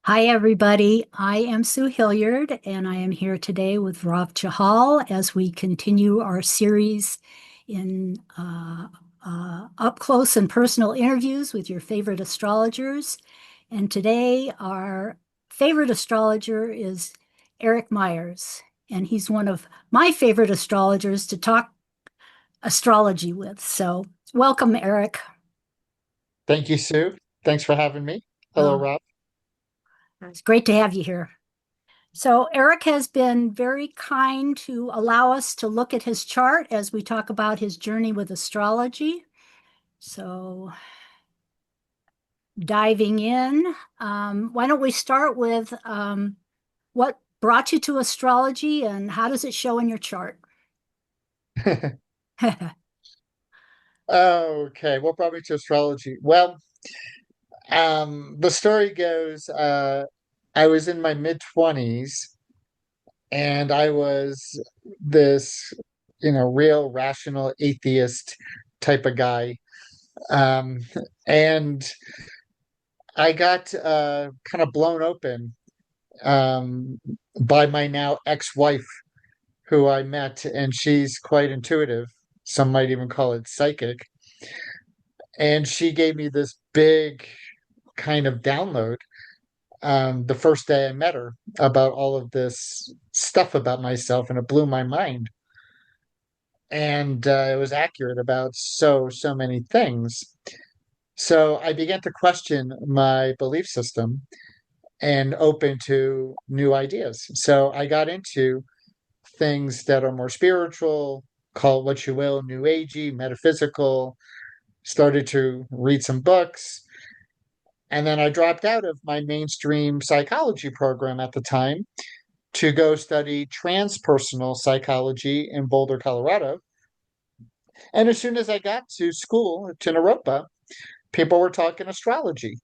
Hi, everybody. I am Sue Hillyard, and I am here today with Rav Chahal as we continue our series in up close and personal interviews with your favorite astrologers. And today, our favorite astrologer is Eric Meyers, and he's one of my favorite astrologers to talk astrology with. So, welcome, Eric. Thank you, Sue. Thanks for having me. Hello, Uh, Rob. it's great to have you here. So Eric has been very kind to allow us to look at his chart as we talk about his journey with astrology. So diving in, why don't we start with what brought you to astrology and how does it show in your chart? Okay, what brought me to astrology? Well, the story goes, I was in my mid-20s and I was this, real rational atheist type of guy. Um, and I got kind of blown open um, by my now ex-wife, who I met, and she's quite intuitive. Some might even call it psychic. And she gave me this big kind of download the first day I met her about all of this stuff about myself, and it blew my mind. And it was accurate about so many things. So I began to question my belief system and open to new ideas. So I got into things that are more spiritual, call it what you will, new agey, metaphysical, started to read some books. And then I dropped out of my mainstream psychology program at the time to go study transpersonal psychology in Boulder, Colorado. And as soon as I got to school to Naropa, people were talking astrology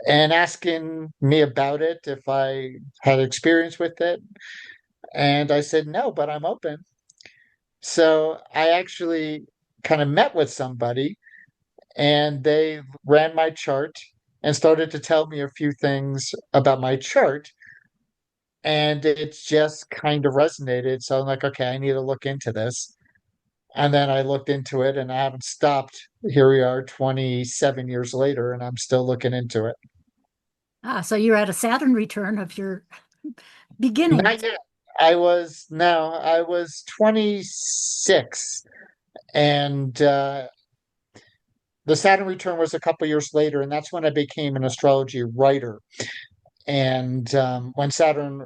and asking me about it, if I had experience with it. And I said, no, but I'm open. So I actually kind of met with somebody and they ran my chart and started to tell me a few things about my chart. And it just kind of resonated. So I'm like, okay, I need to look into this. And then I looked into it and I haven't stopped. Here we are 27 years later, and I'm still looking into it. So you're at a Saturn return of your Not beginnings. yet. I was 26, and the Saturn return was a couple years later, and that's when I became an astrology writer. And when Saturn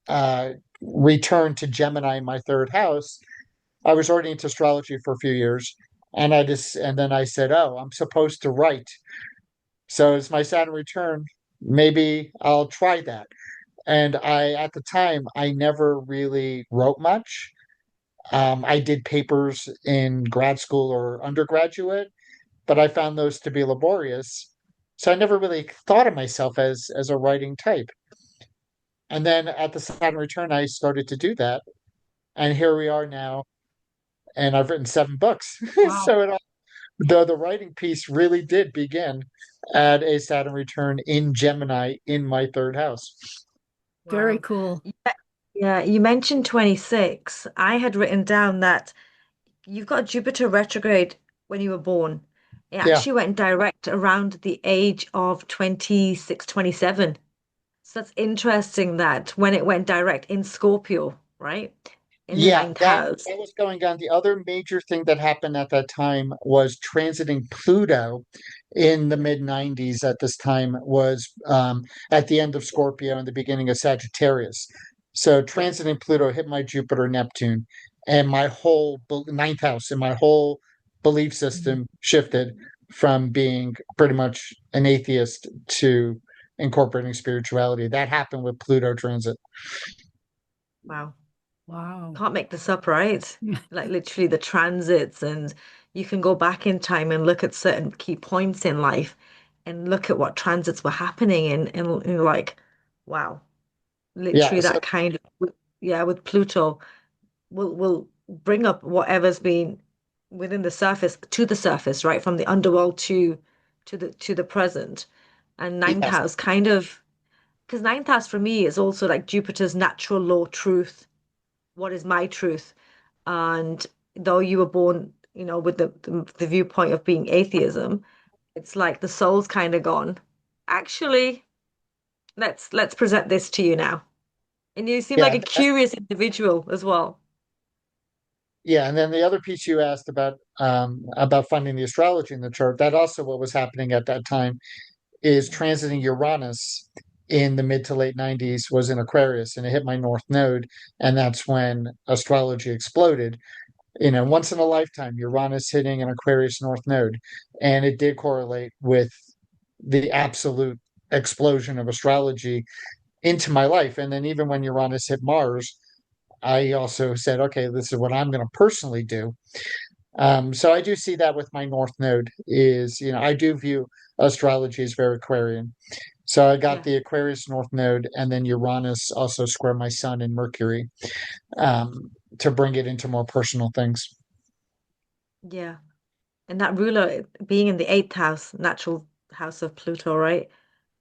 uh, returned to Gemini, my third house, I was already into astrology for a few years, and then I said, "Oh, I'm supposed to write." So it's my Saturn return. Maybe I'll try that. And at the time, I never really wrote much. I did papers in grad school or undergraduate, but I found those to be laborious. So I never really thought of myself as a writing type. And then at the Saturn return, I started to do that. And here we are now, and I've written 7 books. Wow. So the writing piece really did begin at a Saturn return in Gemini in my third house. Very Wow. cool. Yeah, yeah, you mentioned 26. I had written down that you've got Jupiter retrograde when you were born. It Yeah. actually went direct around the age of 26, 27. So that's interesting that when it went direct in Scorpio, right? In the Yeah, ninth that house. that was going on. The other major thing that happened at that time was transiting Pluto in the mid 90s at this time was at the end of Scorpio and the beginning of Sagittarius. So Yeah. transiting Pluto hit my Jupiter Neptune, and my whole ninth house and my whole belief Mhm. system shifted from being pretty much an atheist to incorporating spirituality. That happened with Pluto transit. Wow. Wow. Can't make this up, right? Like literally the transits, and you can go back in time and look at certain key points in life and look at what transits were happening and like, wow, Yeah, literally so that kind of, yeah, with Pluto will bring up whatever's been within the surface to the surface, right? From the underworld to the present. And ninth yes. house kind of because ninth house for me is also like Jupiter's natural law truth. What is my truth? And though you were born, with the viewpoint of being atheism, it's like the soul's kind of gone. Actually, let's present this to you now. And you seem like Yeah, a curious individual as well. yeah, and then the other piece you asked about finding the astrology in the chart, that also what was happening at that time is transiting Uranus in the mid to late 90s was in Aquarius and it hit my north node, and that's when astrology exploded. Once in a lifetime, Uranus hitting an Aquarius north node, and it did correlate with the absolute explosion of astrology into my life. And then even when Uranus hit Mars, I also said, okay, this is what I'm going to personally do. So I do see that with my North Node is, I do view astrology as very Aquarian. So I got Yeah, the Aquarius North Node, and then Uranus also square my Sun and Mercury to bring it into more personal things. yeah. And that ruler being in the eighth house, natural house of Pluto, right?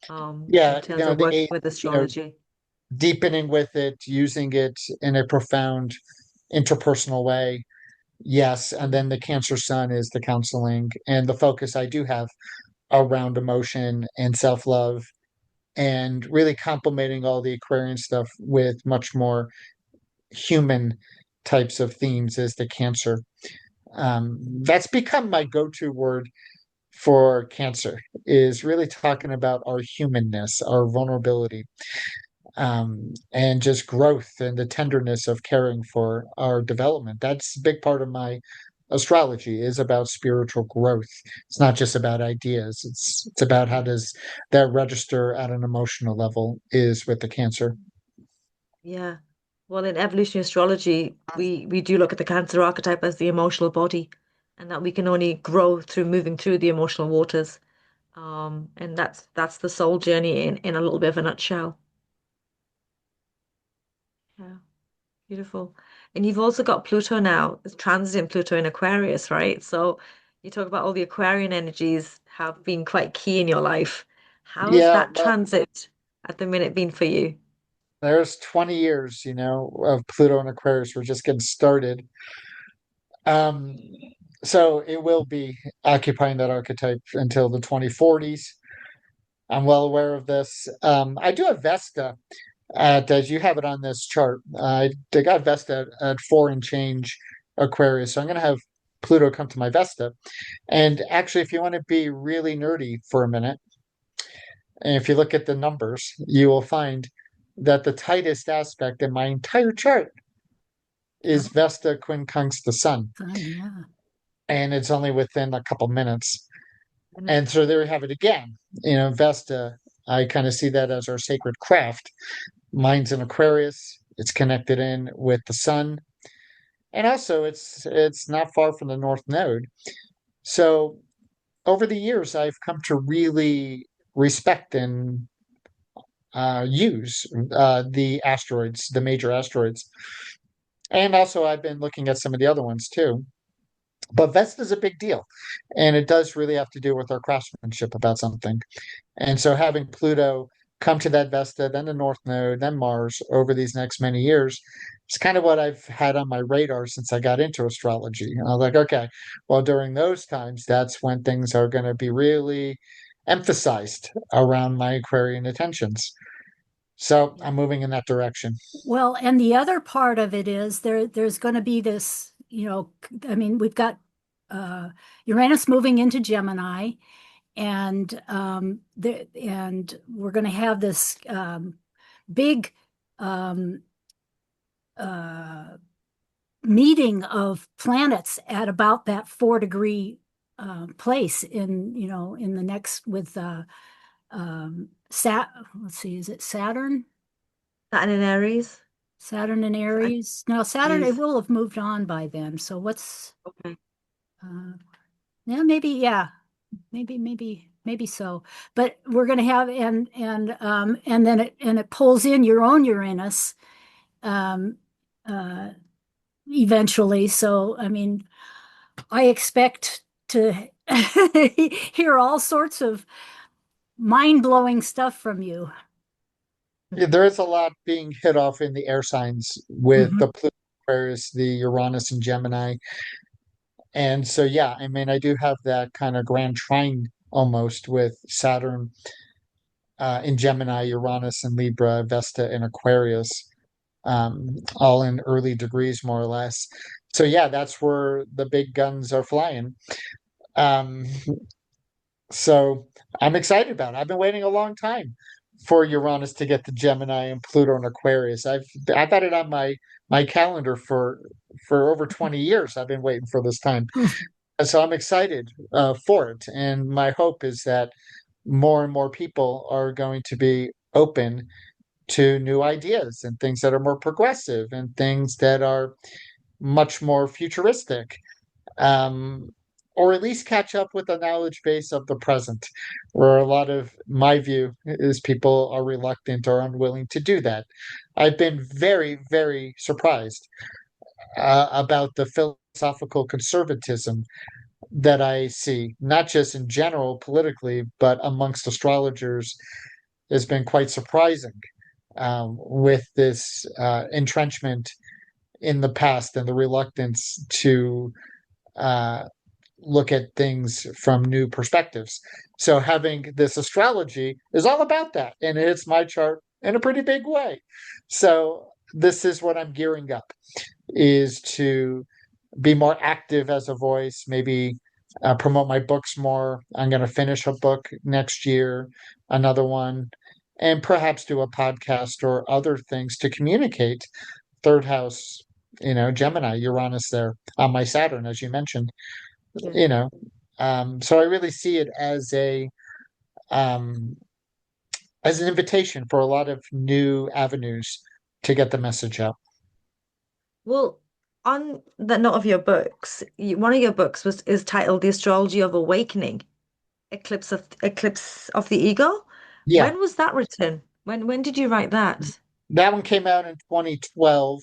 In Yeah, terms of the working eight, with astrology. deepening with it, using it in a profound interpersonal way. Yes, and then the Cancer Sun is the counseling and the focus I do have around emotion and self-love and really complementing all the Aquarian stuff with much more human types of themes as the Cancer. That's become my go-to word for Cancer is really talking about our humanness, our vulnerability, and just growth and the tenderness of caring for our development. That's a big part of my astrology is about spiritual growth. It's not just about ideas. It's about how does that register at an emotional level is with the Cancer. Yeah. Well, in evolutionary astrology, we do look at the Cancer archetype as the emotional body, and that we can only grow through moving through the emotional waters. And that's the soul journey in a little bit of a nutshell. Yeah, beautiful. And you've also got Pluto now, it's transiting Pluto in Aquarius, right? So you talk about all the Aquarian energies have been quite key in your life. How has Yeah, that well, transit at the minute been for you? there's 20 years, of Pluto and Aquarius. We're just getting started. Um, so it will be occupying that archetype until the 2040s. I'm well aware of this. I do have Vesta as you have it on this chart. They got Vesta at four and change Aquarius. So I'm going to have Pluto come to my Vesta. And actually, if you want to be really nerdy for a minute, and if you look at the numbers, you will find that the tightest aspect in my entire chart is Oh, Vesta quincunx the Sun. fun, yeah. And it's only within a couple minutes. Mm. And so there we have it again. Vesta, I kind of see that as our sacred craft. Mine's in Aquarius. It's connected in with the sun. And also it's not far from the North Node. So over the years I've come to really respect and use the asteroids, the major asteroids. And also I've been looking at some of the other ones too. But Vesta's a big deal. And it does really have to do with our craftsmanship about something. And so having Pluto come to that Vesta, then the North Node, then Mars over these next many years, it's kind of what I've had on my radar since I got into astrology. And I was like, okay, well, during those times, that's when things are going to be really emphasized around my Aquarian attentions. So Yeah. I'm moving in that direction. Well, and the other part of it is there's going to be this, I mean, we've got uh, Uranus moving into Gemini, and we're going to have this big um, uh, meeting of planets at about that 4 degree place in the next with let's see, is it Saturn? Saturn in Aries. Saturn and Saturn Aries. No, Saturn, it is will have moved on by then. So what's okay. uh yeah, maybe so. But we're gonna have and then it pulls in your own Uranus um uh eventually. So I mean, I expect to hear all sorts of mind-blowing stuff from you. there is a lot being hit off in the air signs with Mhm. the Pluto, Aquarius, the Uranus and Gemini. And so, yeah, I mean, I do have that kind of grand trine almost with Saturn in Gemini, Uranus and Libra, Vesta and Aquarius, all in early degrees, more or less. So, yeah, that's where the big guns are flying. Um, so I'm excited about it. I've been waiting a long time for Uranus to get to Gemini and Pluto and Aquarius. I've had it on my calendar for over 20 years. I've been waiting for this time. And so I'm excited for it. And my hope is that more and more people are going to be open to new ideas and things that are more progressive and things that are much more futuristic, um, or at least catch up with the knowledge base of the present, where a lot of my view is people are reluctant or unwilling to do that. I've been very, very surprised about the philosophical conservatism that I see, not just in general politically, but amongst astrologers, has been quite surprising with this entrenchment in the past and the reluctance to uh, look at things from new perspectives. So having this astrology is all about that, and it hits my chart in a pretty big way. So this is what I'm gearing up, is to be more active as a voice, maybe promote my books more. I'm going to finish a book next year, another one, and perhaps do a podcast or other things to communicate. Third house, Gemini, Uranus there on my Saturn, as you mentioned, Yeah. you know. So I really see it um, as an invitation for a lot of new avenues to get the message out. Well, on the note of your books, one of your books is titled The Astrology of Awakening, Eclipse of the Ego. Yeah, When was that written? When did you write that? that one came out in 2012.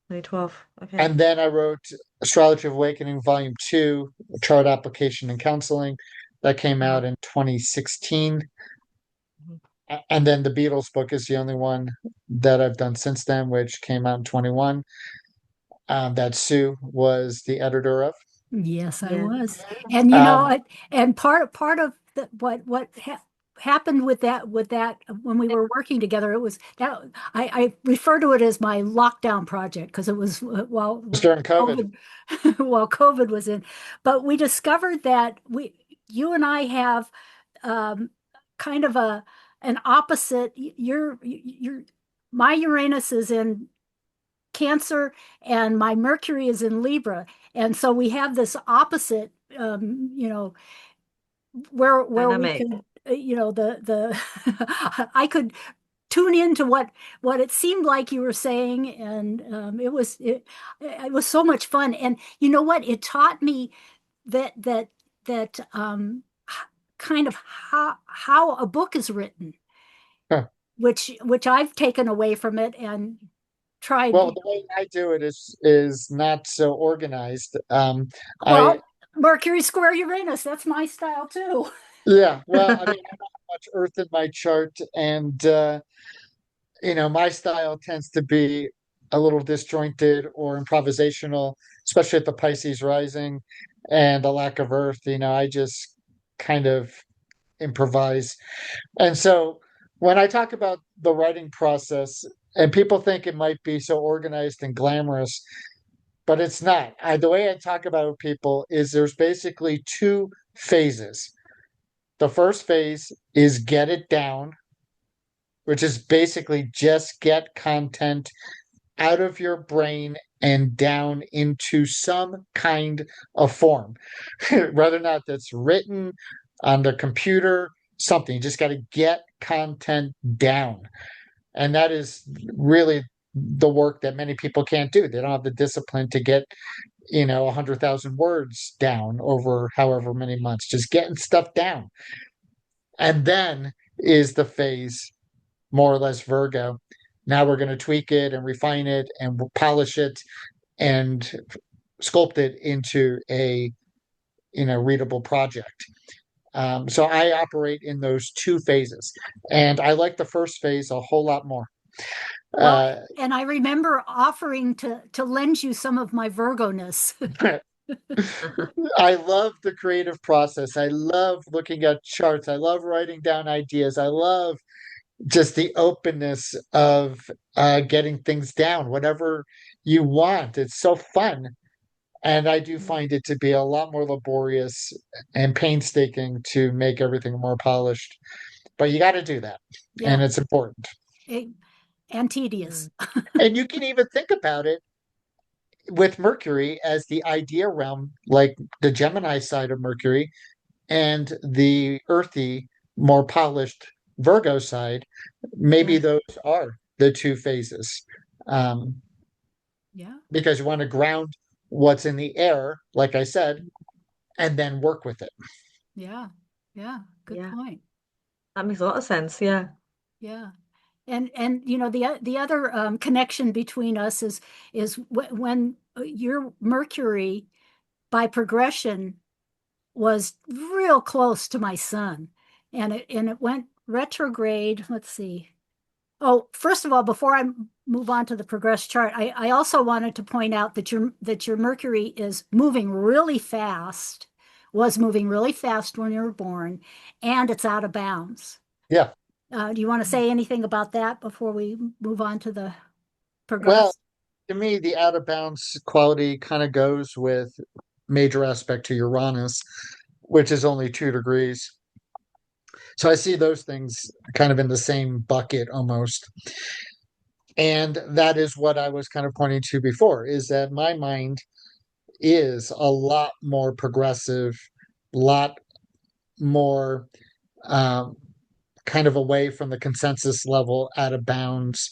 2012. Okay. And then I wrote Astrology of Awakening, Volume 2, Chart Application and Counseling. That came Uh-huh. out in 2016. Mhm. And then the Beatles book is the only one that I've done since then, which came out in 21. That Sue was the editor of. Yes, I Yeah. was. And Um, and part of what happened with that when we were working together, it was that I refer to it as my lockdown project because it was while during COVID. COVID while COVID was in. But we discovered that we you and I have um, kind of an opposite. Your my Uranus is in Cancer and my Mercury is in Libra. And so we have this opposite, where we Dynamic. could, the I could tune into what it seemed like you were saying, and it was so much fun. And you know what? It taught me that kind of how a book is written, Huh. which I've taken away from it and tried. Well, the way I do it is not so organized. I Well, Mercury square Uranus, that's my style too. Yeah, well, I mean, I don't have much Earth in my chart, and my style tends to be a little disjointed or improvisational, especially at the Pisces rising and a lack of Earth. I just kind of improvise. And so when I talk about the writing process, and people think it might be so organized and glamorous, but it's not. The way I talk about it with people is there's basically two phases. The first phase is get it down, which is basically just get content out of your brain and down into some kind of form. Whether or not that's written on the computer, something. You just got to get content down. And that is really the work that many people can't do. They don't have the discipline to get 100,000 words down over however many months, just getting stuff down. And then is the phase more or less Virgo. Now we're going to tweak it and refine it and polish it and sculpt it into a readable project. So I operate in those two phases, and I like the first phase a whole lot more. Well, and I remember offering to lend you some of my Virgo-ness. I love the creative process. I love looking at charts. I love writing down ideas. I love just the openness of getting things down, whatever you want. It's so fun. And I do find it to be a lot more laborious and painstaking to make everything more polished. But you got to do that. And Yeah, it's important. and tedious. And you can even think about it with Mercury as the idea realm, like the Gemini side of Mercury and the earthy, more polished Virgo side. Maybe Yeah. those are the two phases. Um, Yeah, because you want to ground what's in the air, like I said, and then work with it. yeah, yeah. Good Yeah. point. That makes a lot of sense. Yeah. Yeah. And you know the other connection between us is when your Mercury by progression was real close to my sun, and it went retrograde. Let's see. Oh, first of all, before I move on to the progress chart, I also wanted to point out that your Mercury is moving really fast, was moving really fast when you were born, and it's out of bounds. Yeah. Do you want to say anything about that before we move on to the Well, progress? to me, the out of bounds quality kind of goes with major aspect to Uranus, which is only 2 degrees. So I see those things kind of in the same bucket almost. And that is what I was kind of pointing to before, is that my mind is a lot more progressive, lot more um, kind of away from the consensus level, out of bounds.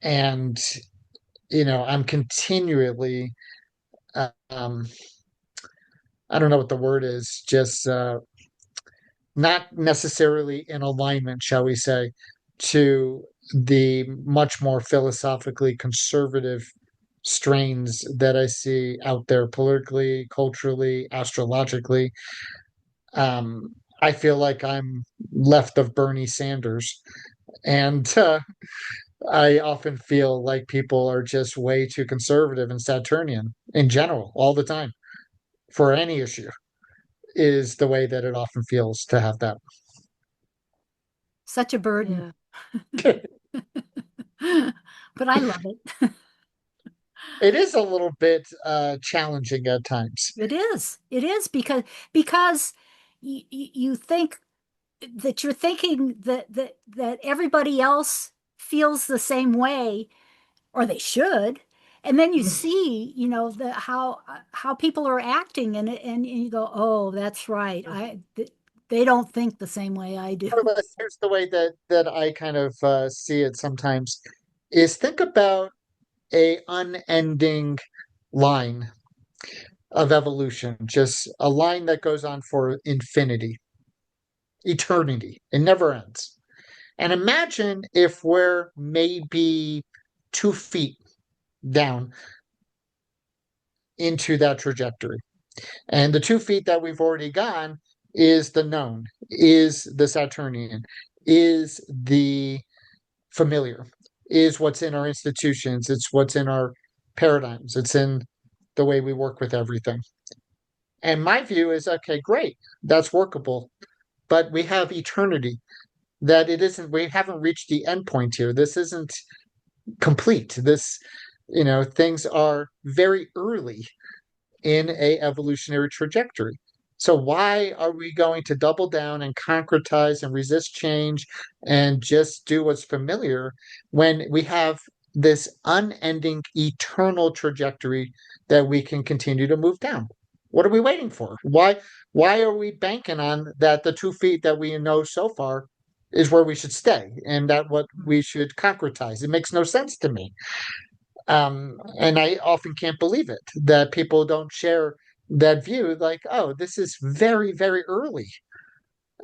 And, I'm continually, um, I don't know what the word is, just not necessarily in alignment, shall we say, to the much more philosophically conservative strains that I see out there politically, culturally, astrologically. I feel like I'm left of Bernie Sanders. And I often feel like people are just way too conservative and Saturnian in general, all the time, for any issue, is the way that it often feels to have that. Such a burden, Yeah. but I love it. It is a little bit challenging at times. It is. It is because you think that you're thinking that everybody else feels the same way, or they should, and then you see, the how people are acting, and you go, oh, that's right. They don't think the same way I do. More or less, here's the way that I kind of see it sometimes is think about a unending line of evolution, just a line that goes on for infinity, eternity. It never ends. And imagine if we're maybe 2 feet down into that trajectory. And the 2 feet that we've already gone is the known, is the Saturnian, is the familiar, is what's in our institutions, it's what's in our paradigms, it's in the way we work with everything. And my view is okay, great, that's workable. But we have eternity, that it isn't, we haven't reached the end point here. This isn't complete. This, things are very early in a evolutionary trajectory. So why are we going to double down and concretize and resist change and just do what's familiar when we have this unending eternal trajectory that we can continue to move down? What are we waiting for? Why are we banking on that the 2 feet that we know so far is where we should stay and that what we should concretize? It makes no sense to me. And I often can't believe it that people don't share that view, like, oh, this is very, very early.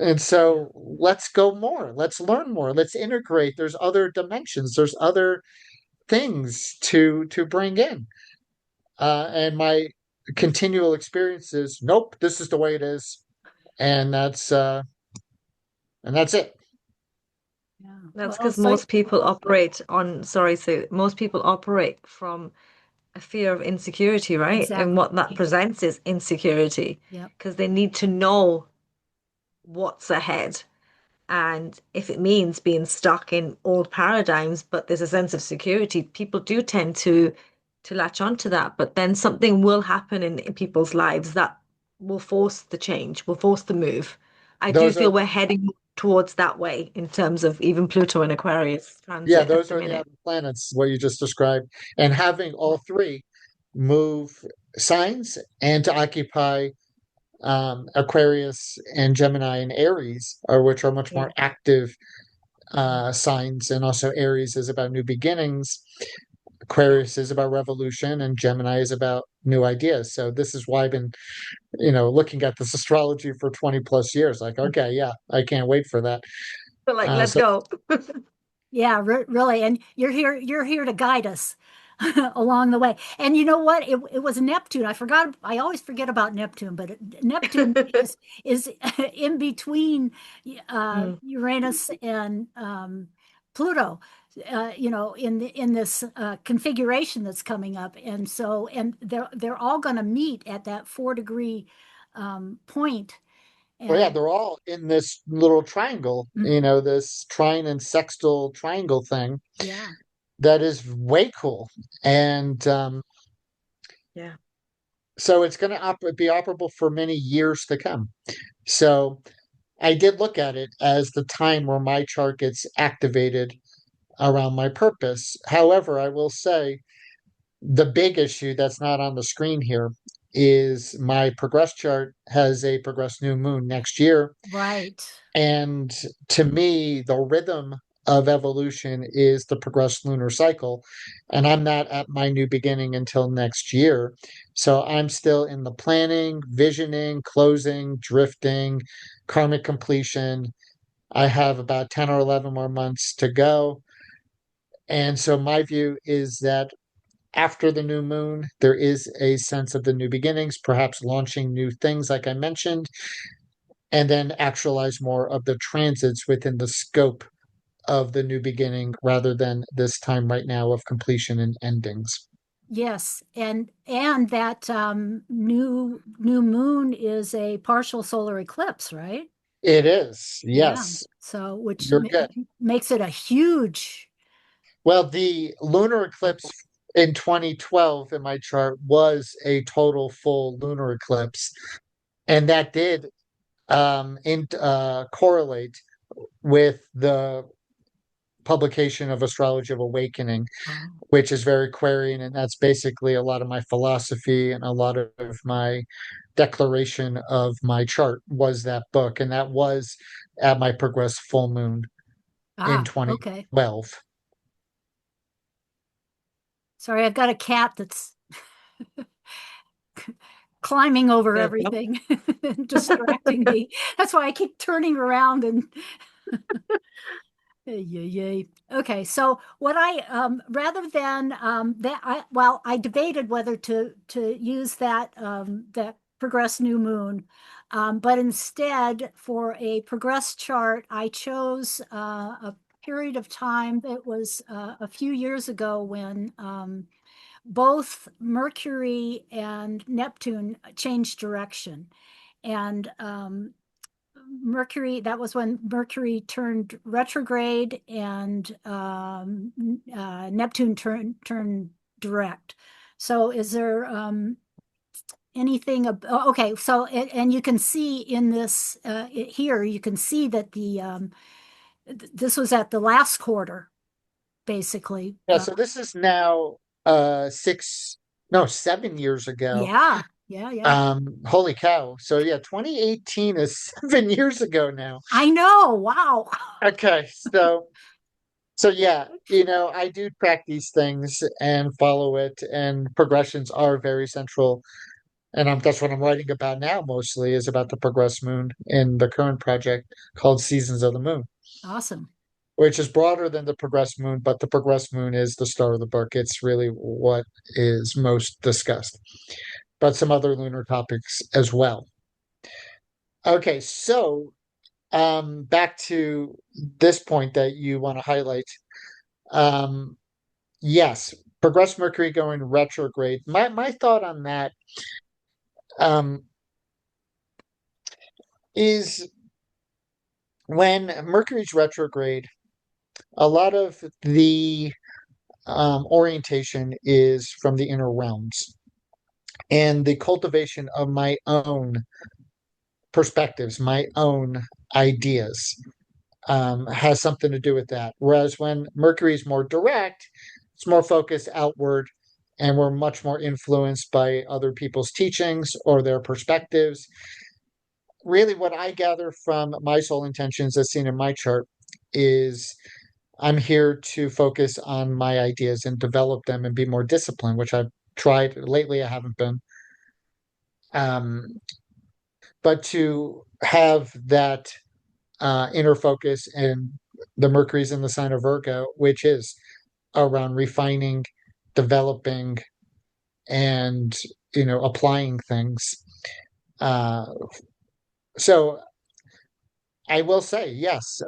And Yeah. so let's go more, let's learn more, let's integrate. There's other dimensions, there's other things to bring in. And my continual experience is, nope, this is the way it is. and that's it. Yeah. That's Well, because so most people operate on, sorry, so most people operate from a fear of insecurity, right? And exactly. what that presents is insecurity Yep. because they need to know what's ahead. And if it means being stuck in old paradigms, but there's a sense of security, people do tend to latch onto that. But then something will happen in people's lives that will force the change, will force the move. I do Those are feel we're heading towards that way in terms of even Pluto and Aquarius Yeah, transit at those the are the minute. outer planets, what you just described. And having all three move signs and to occupy Aquarius and Gemini and Aries, which are much Yeah. more active signs. And also, Aries is about new beginnings, Aquarius is about revolution, and Gemini is about new ideas. So, this is why I've been, looking at this astrology for 20 plus years. Like, okay, yeah, I can't wait for that. But like, let's So, go. Yeah, really. And you're here to guide us along the way. And you know what? It was Neptune. I forgot. I always forget about Neptune, but Neptune is in between Mm, Uranus and Pluto. In this configuration that's coming up, and so they're all going to meet at that 4 degree point. well, yeah, And they're all in this little triangle, this trine and sextile triangle thing yeah, that is way cool. And yeah. so it's going to be operable for many years to come. So I did look at it as the time where my chart gets activated around my purpose. However, I will say the big issue that's not on the screen here is my progress chart has a progress new moon next year. right. And to me, the rhythm of evolution is the progressed lunar cycle. And I'm not at my new beginning until next year. So I'm still in the planning, visioning, closing, drifting, karmic completion. I have about 10 or 11 more months to go. And so my view is that after the new moon, there is a sense of the new beginnings, perhaps launching new things, like I mentioned, and then actualize more of the transits within the scope of the new beginning rather than this time right now of completion and endings. Yes, and that new moon is a partial solar eclipse, right? It is, Yeah. yes. So which You're good. makes it a huge. Well, the lunar eclipse in 2012 in my chart was a total full lunar eclipse, and that did correlate with the publication of Astrology of Awakening, Oh, which is very Aquarian, and that's basically a lot of my philosophy and a lot of my declaration of my chart was that book, and that was at my progress full moon in okay. 2012. Sorry, I've got a cat that's climbing over There we go. everything and distracting me. That's why I keep turning around and yay, yay. Okay, so what I rather than I debated whether to use that progress new moon, but instead for a progress chart, I chose a period of time that was a few years ago when both Mercury and Neptune changed direction, and Mercury, that was when Mercury turned retrograde and Neptune turned direct. So is there anything? Okay, so and you can see in this here, you can see that this was at the last quarter, basically. Yeah, so this is now 7 years ago. Yeah, yeah, yeah. Holy cow. So yeah, 2018 is 7 years ago now. I know. Wow. Okay, so yeah, I do track these things and follow it, and progressions are very central. And that's what I'm writing about now, mostly is about the progress moon in the current project called Seasons of the Moon, Awesome. which is broader than the progress moon, but the progress moon is the star of the book. It's really what is most discussed, but some other lunar topics as well. Okay, so back to this point that you want to highlight. Um, yes, progressed Mercury going retrograde. My thought on that um is when Mercury's retrograde, a lot of the orientation is from the inner realms and the cultivation of my own perspectives, my own ideas has something to do with that. Whereas when Mercury is more direct, it's more focused outward, and we're much more influenced by other people's teachings or their perspectives. Really, what I gather from my soul intentions as seen in my chart is I'm here to focus on my ideas and develop them and be more disciplined, which I've tried lately. I haven't been. Um, but to have that inner focus and the Mercury's in the sign of Virgo, which is around refining, developing, and applying things. Uh, so I will say yes.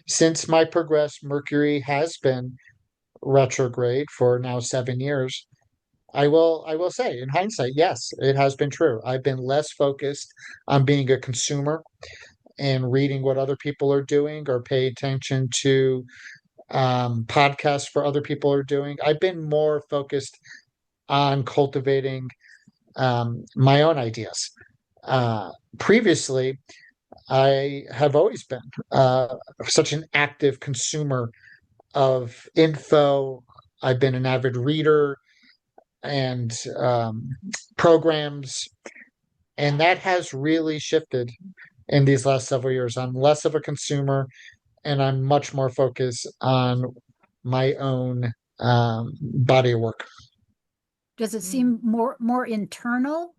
Since my progressed Mercury has been retrograde for now 7 years, I will say in hindsight, yes, it has been true. I've been less focused on being a consumer and reading what other people are doing or pay attention to podcasts for other people are doing. I've been more focused on cultivating my own ideas. Previously, I have always been such an active consumer of info. I've been an avid reader and programs, and that has really shifted in these last several years. I'm less of a consumer and I'm much more focused on my own body of work. Does it Mm. seem more internal?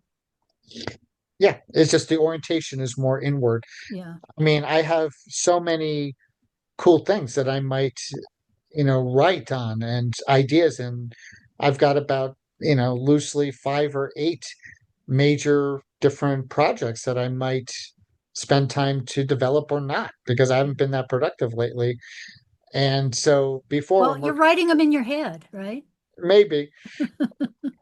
Yeah, it's just the orientation is more inward. Yeah. I mean, I have so many cool things that I might, write on and ideas, and I've got about, loosely 5 or 8 major different projects that I might spend time to develop or not because I haven't been that productive lately. And so before Well, when you're we're writing them in your head, right? maybe,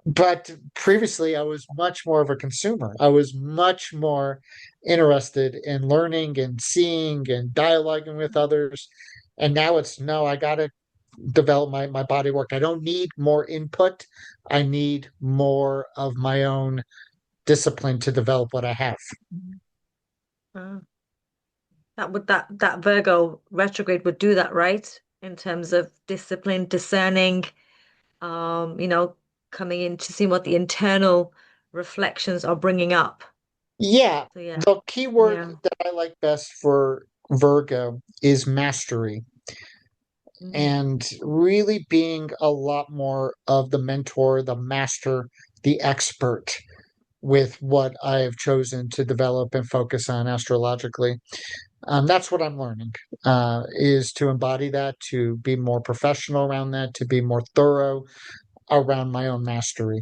but previously I was much more of a consumer. I was much more interested in learning and seeing and dialoguing with others. And now it's no, I gotta develop my body work. I don't need more input. I need more of my own discipline to develop what I have. Uh, that Virgo retrograde would do that, right? In terms of discipline, discerning, you know, coming in to see what the internal reflections are bringing up. Yeah, So yeah, the key word yeah. that I like best for Virgo is mastery Mm, and really being a lot more of the mentor, the master, the expert with what I've chosen to develop and focus on astrologically. That's what I'm learning, is to embody that, to be more professional around that, to be more thorough around my own mastery.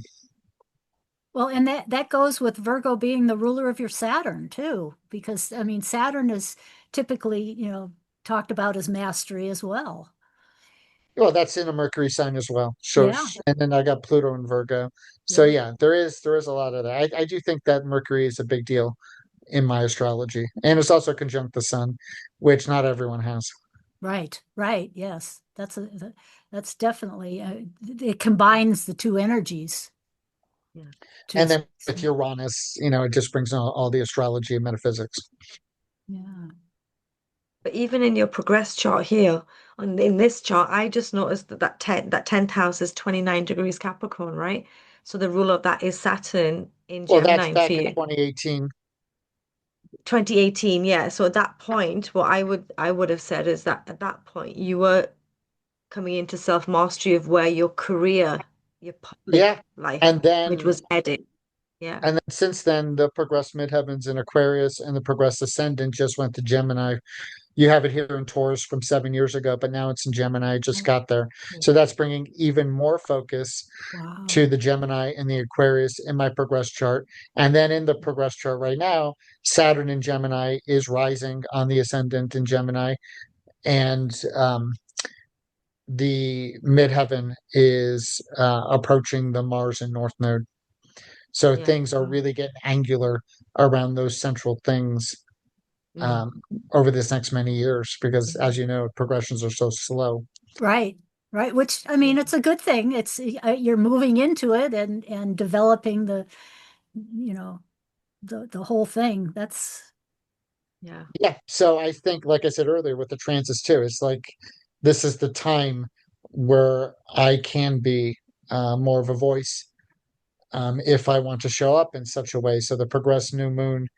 Well, and that goes with Virgo being the ruler of your Saturn too, because I mean Saturn is typically, talked about as mastery as well. Well, that's in a Mercury sign as well. So, Yeah, and then I got Pluto and Virgo. So yeah, yeah, there is a lot of that. I do think that Mercury is a big deal in my astrology, and it's also conjunct the Sun, which not everyone has. right, right. Yes, that's definitely it combines the two energies yeah. to And then with Uranus, it just brings all the astrology and metaphysics. yeah. But even in your progress chart here, in this chart, I just noticed that 10th house is 29 degrees Capricorn, right? So the ruler of that is Saturn in Well, that's Gemini for back in you. 2018. 2018, yeah. So at that point, what I would have said is that at that point you were coming into self-mastery of where your career, your public Yeah, life, and which then was headed. Yeah. and then since then, the progressed midheavens in Aquarius and the progressed ascendant just went to Gemini You have it here in Taurus from 7 years ago, but now it's in Gemini. I just Oh, got there. So that's bringing even more focus wow. to the Gemini and the Aquarius in my progress chart. And then in the progress chart right now, Saturn in Gemini is rising on the ascendant in Gemini. And the midheaven is approaching the Mars and North Node. So Yeah. things are really getting angular around those central things Mm. over this next many years, because as you know, progressions are so slow. Right, right. Which, I mean, it's a good thing. It's you're moving into it and developing the, you know, the whole thing. That's Yeah. Yeah. So I think, like I said earlier, with the transits too, it's like this is the time where I can be more of a voice if I want to show up in such a way. So the progressed new moon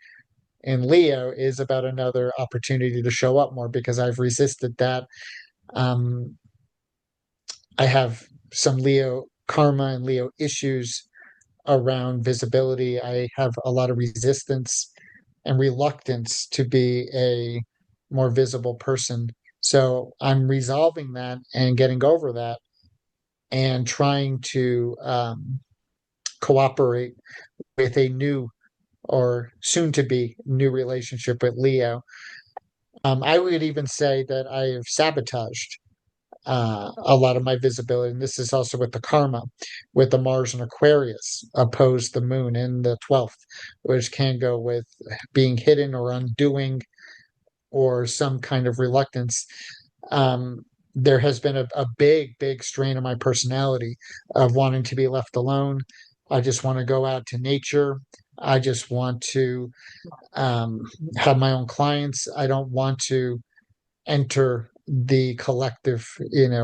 in Leo is about another opportunity to show up more, because I've resisted that. Um, I have some Leo karma and Leo issues around visibility. I have a lot of resistance and reluctance to be a more visible person. So I'm resolving that and getting over that and trying to cooperate with a new or soon to be new relationship with Leo. I would even say that I have sabotaged a lot of my visibility. And this is also with the karma, with the Mars and Aquarius opposed the moon in the 12th, which can go with being hidden or undoing or some kind of reluctance. Um, there has been a big strain on my personality of wanting to be left alone. I just want to go out to nature. I just want to um, have my own clients. I don't want to enter the collective,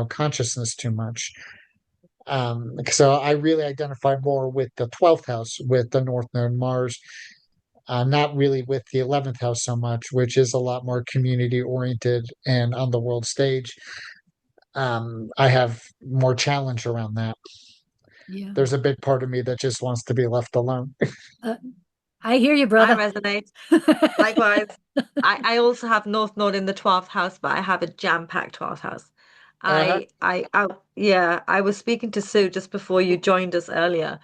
consciousness too much. So I really identify more with the 12th house, with the North Node Mars, not really with the 11th house so much, which is a lot more community oriented and on the world stage. I have more challenge around that. yeah. There's a big part of me that just wants to be left alone. Uh, I hear you, I brother. resonate. Likewise. I also have North Node in the 12th house, but I have a jam-packed 12th house. Uh-huh. Yeah, I was speaking to Sue just before you joined us earlier,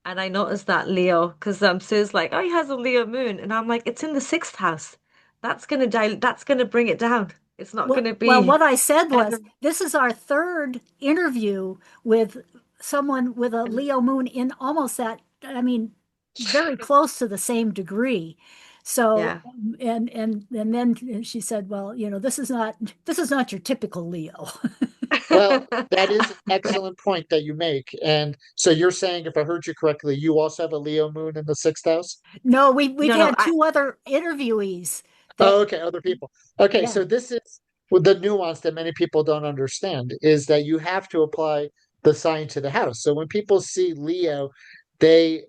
and I noticed that Leo, because Sue's like, oh, he has a Leo moon, and I'm like, it's in the 6th house. That's gonna bring it down. It's not gonna Well, be what I said was, ever. this is our third interview with someone with a Leo moon in almost that, I mean, very close to the same degree. So, Yeah. and then she said, well, this is not your typical Leo. Well, that is an excellent point that you make. And so you're saying, if I heard you correctly, you also have a Leo moon in the 6th house? No, we've No, no, had two other interviewees that, Oh, okay, other people. Okay, yeah. so this is the nuance that many people don't understand, is that you have to apply the sign to the house. So when people see Leo, they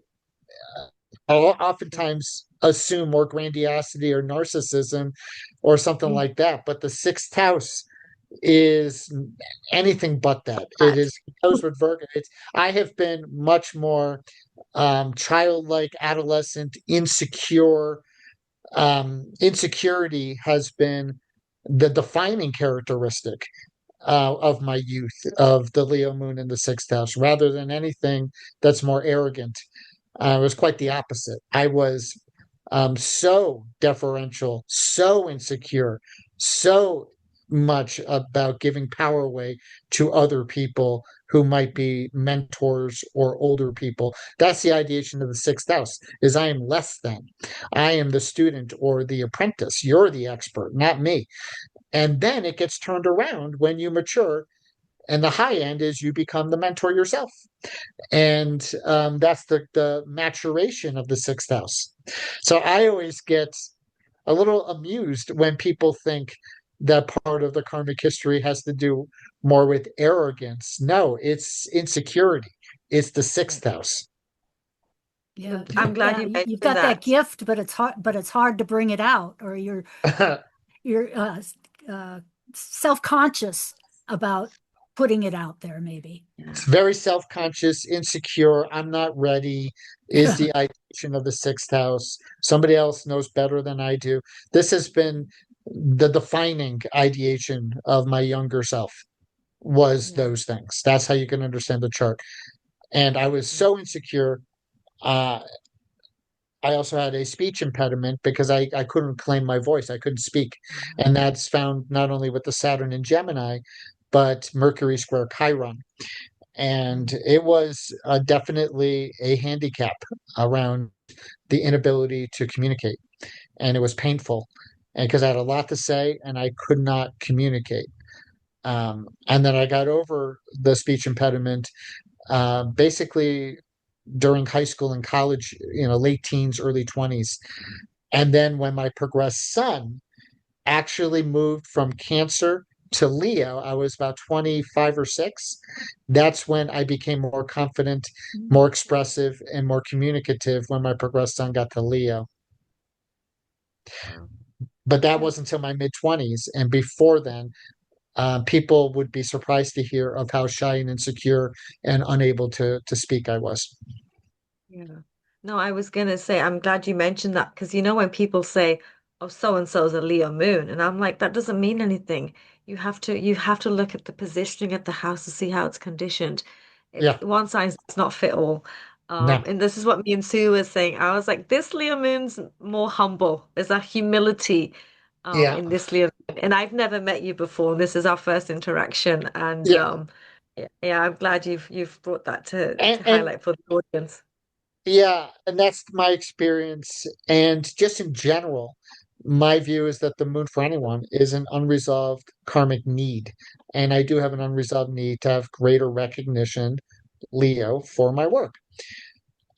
oftentimes assume more grandiosity or narcissism or something Mm. like that. But the 6th house is anything but that. It but is goes with Virgo. I have been much more childlike, adolescent, insecure. Insecurity has been the defining characteristic of my youth, of the Leo moon in the 6th house, rather than anything that's more arrogant. It was quite the opposite. I was so deferential, so insecure, so much about giving power away to other people who might be mentors or older people. That's the ideation of the 6th house, is I am less than. I am the student or the apprentice. You're the expert, not me. And then it gets turned around when you mature. And the high end is you become the mentor yourself. And that's the maturation of the 6th house. So I always get a little amused when people think that part of the karmic history has to do more with arrogance. No, it's insecurity. It's the 6th house. Yeah, I'm glad yeah, you you've mentioned got that that. gift, but it's hard to bring it out, or you're self-conscious about putting it out there, maybe. Yeah. It's very self-conscious, insecure. I'm not ready is the ideation of the 6th house. Somebody else knows better than I do. This has been the defining ideation of my younger self was Yeah. those things. That's how you can understand the chart. And I was so insecure. Uh, I also had a speech impediment because I couldn't claim my voice. I couldn't speak. And that's found not only with the Saturn in Gemini, but Mercury square Chiron. And it was definitely a handicap around the inability to communicate. And it was painful. And because I had a lot to say and I could not communicate. And then I got over the speech impediment basically during high school and college, late teens, early 20s. And then when my progressed sun actually moved from Cancer to Leo, I was about 25 or 6. That's when I became more confident, more expressive, and more communicative when my progressed sun got to Leo. Wow. But that Yeah. wasn't until my mid 20s. And before then, people would be surprised to hear of how shy and insecure and unable to speak I was. Yeah. No, I was gonna say, I'm glad you mentioned that because when people say, "Oh, so and so's a Leo moon," and I'm like, that doesn't mean anything. You have to look at the positioning of the house to see how it's conditioned. Yeah, One size does not fit all. no, And this is what me and Sue was saying. I was like, this Leo moon's more humble. There's a humility yeah, in this Leo moon. And I've never met you before. This is our first interaction. And yeah. yeah, I'm glad you've brought that And, to and highlight for the audience. yeah, and that's my experience. And just in general, my view is that the moon for anyone is an unresolved karmic need. And I do have an unresolved need to have greater recognition, Leo, for my work.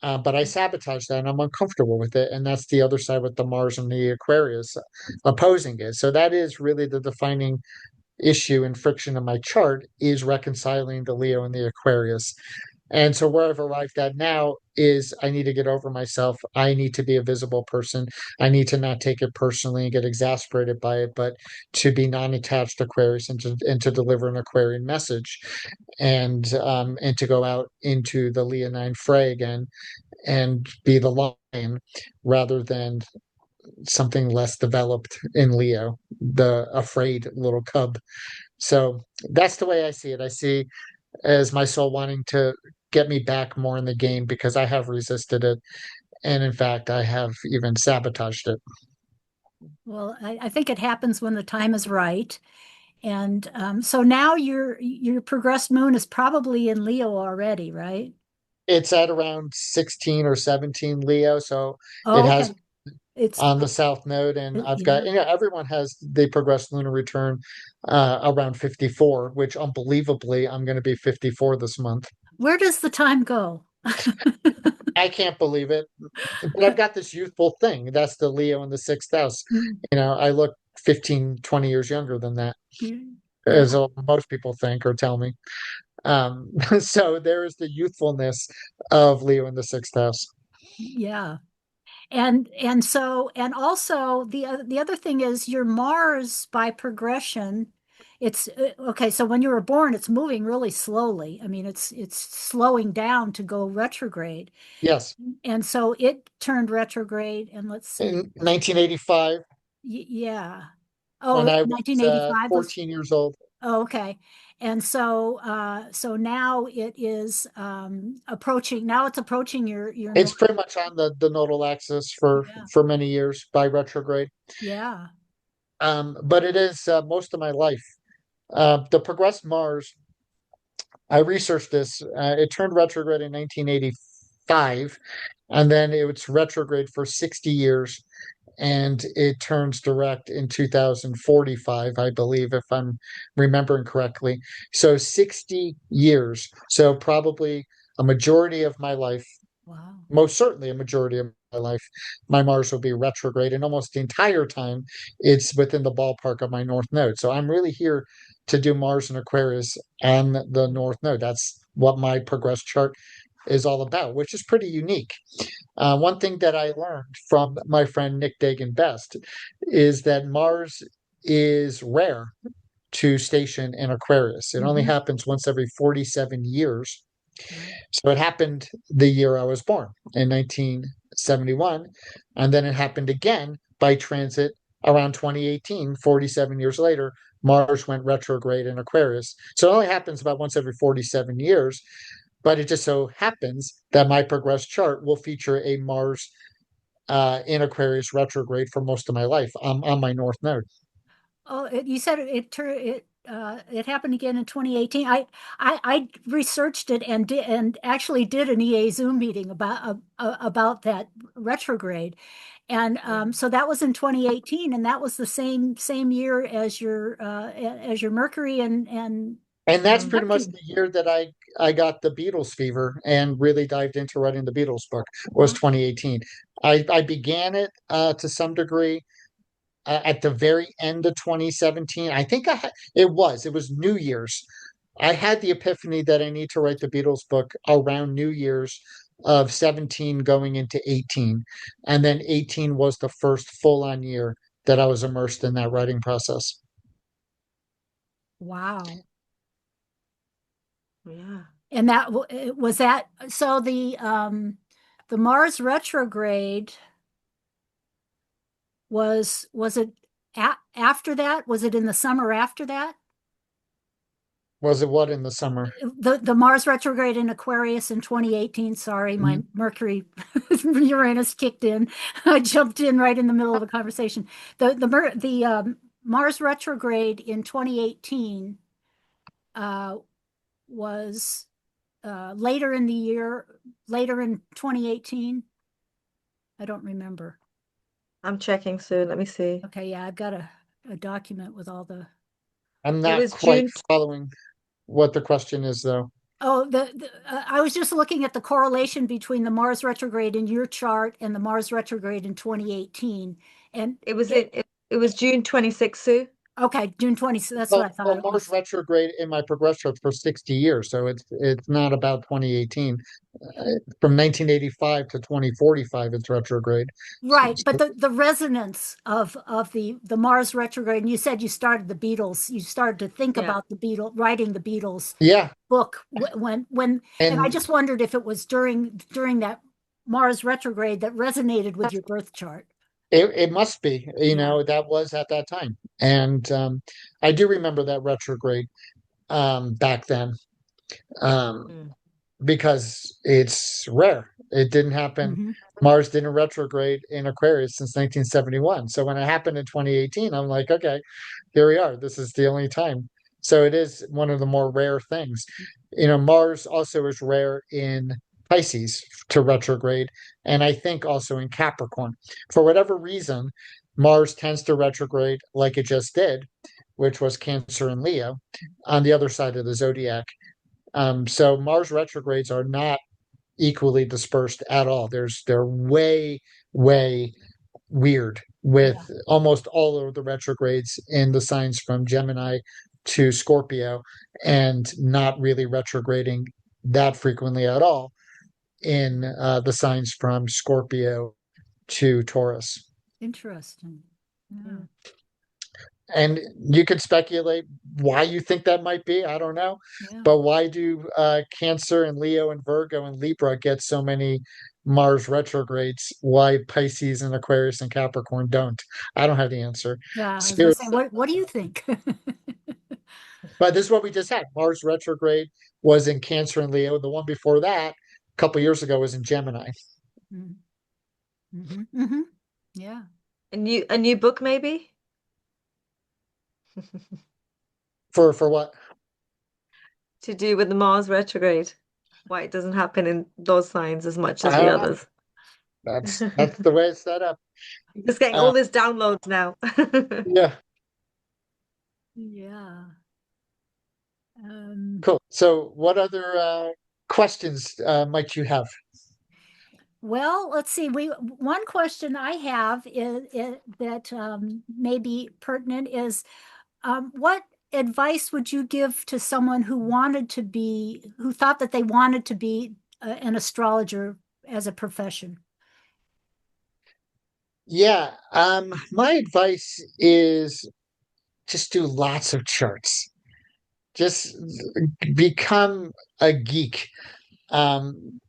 But I sabotage that and I'm uncomfortable with it. And that's the other side with the Mars and the Aquarius opposing it. So that is really the defining issue and friction in my chart is reconciling the Leo and the Aquarius. And so where I've arrived at now is I need to get over myself. I need to be a visible person. I need to not take it personally and get exasperated by it, but to be non-attached Aquarius and to deliver an Aquarian message and to go out into the Leonine fray again and be the lion rather than something less developed in Leo, the afraid little cub. So that's the way I see it. I see as my soul wanting to get me back more in the game because I have resisted it. And in fact, I have even sabotaged it. Well, I think it happens when the time is right. And so now your progressed moon is probably in Leo already, right? It's at around 16 or 17 Leo. So it Oh, has okay. It's on the south node. And I've got, yeah. everyone has the progressed lunar return around 54, which unbelievably, I'm going to be 54 this month. Where does the time go? I can't believe it. But I've got this youthful thing. That's the Leo in the sixth house. I look 15, 20 years younger than that, Yeah, as most people think or tell me. So there is the youthfulness of Leo in the sixth house. yeah. And also the other thing is your Mars by progression. It's okay. So when you were born, it's moving really slowly. I mean, it's slowing down to go retrograde, Yes. and so it turned retrograde. And let's see, In 1985, yeah. when Oh, I was 1985 was 14 years old. oh, okay. And so now it is approaching. Now it's approaching your It's north. pretty much on the nodal axis Yeah, for many years by retrograde. yeah. But it is most of my life. The progressed Mars, I researched this. It turned retrograde in 1985, and then it was retrograde for 60 years, and it turns direct in 2045, I believe, if I'm remembering correctly. So 60 years. So probably a majority of my life, Wow. most certainly a majority of my life, my Mars will be retrograde, and almost the entire time it's within the ballpark of my North Node. So I'm really here to do Mars and Aquarius on the North Node. That's what my progress chart is all about, which is pretty unique. One thing that I learned from my friend Nick Dagan Best is that Mars is rare to station in Aquarius. It only Mhm. happens once every 47 years. Yeah. So it happened the year I was born in 1971. And then it happened again by transit around 2018, 47 years later, Mars went retrograde in Aquarius. So it only happens about once every 47 years, but it just so happens that my progressed chart will feature a Mars in Aquarius retrograde for most of my life on my North Node. Oh, you said it happened again in 2018. I researched it and actually did an EA Zoom meeting about that retrograde, and so that was in 2018, and that was the same year as your Mercury And that's Mm. pretty much Neptune. the year that I got the Beatles fever and really dived into writing the Beatles book was Wow. 2018. I began it to some degree at the very end of 2017. I think it was New Year's. I had the epiphany that I need to write the Beatles book around New Year's of 17 going into 18. And then 18 was the first full on year that I was immersed in that writing process. Wow. Yeah. And that was that. So the Mars retrograde was it after that? Was it in the summer after that? Was it what in the summer? The Mars retrograde in Aquarius in 2018. Sorry, my Mhm. Mercury Uranus kicked in. I jumped in right in the middle of a conversation. The Mars retrograde in 2018 was later in the year, later in 2018. I don't remember. I'm checking soon. Let me see. Okay, yeah, I've got a document with all the. I'm It not was quite June. following what the question is, though. Oh, I was just looking at the correlation between the Mars retrograde in your chart and the Mars retrograde in 2018. And It was June 26th, Sue. okay, June 20th. That's what Well, I thought well, it Mars was. retrograde in my progress chart for 60 years, so it's not about 2018. From 1985 to 2045, it's retrograde. Right, but the resonance of the Mars retrograde, and you said you started the Beatles, you started to think Yeah. about the Beatles, writing the Beatles Yeah, book and I and just wondered if it was during that Mars retrograde that resonated with your birth chart. it must be, Yeah. that was at that time. And I do remember that retrograde back then. Um, Mm. because it's rare. It didn't happen. Hmm. Mars didn't retrograde in Aquarius since 1971. So when it happened in 2018, I'm like, okay, here we are. This is the only time. So it is one of the more rare things. Mars also is rare in Pisces to retrograde, and I think also in Capricorn. For whatever reason, Mars tends to retrograde like it just did, which was Cancer and Leo on the other side of the zodiac. So Mars retrogrades are not equally dispersed at all. They're way, way weird with Yeah, almost all of the retrogrades in the signs from Gemini to Scorpio, and not really retrograding that frequently at all in the signs from Scorpio to Taurus. interesting. Yeah. Mm. And you could speculate why you think that might be. I don't know. Yeah. But why do Cancer and Leo and Virgo and Libra get so many Mars retrogrades? Why Pisces and Aquarius and Capricorn don't? I don't have the answer. Yeah, I was gonna Spirit, say, what do you think? but this is what we just had. Mars retrograde was in Cancer and Leo. The one before that, a couple years ago, was in Gemini. Mm-hmm. Hmm. Yeah. A new book, maybe? For what? To do with the Mars retrograde. Why it doesn't happen in those signs as much as I the don't know. others. That's the way it's set up. Just getting Uh, all these downloads now. yeah, Yeah. cool. So, what other questions might you have? Well, let's see. One question I have is that may be pertinent is what advice would you give to someone who thought that they wanted to be an astrologer as a profession? Yeah, my advice is just do lots of charts. Just become a geek. Um,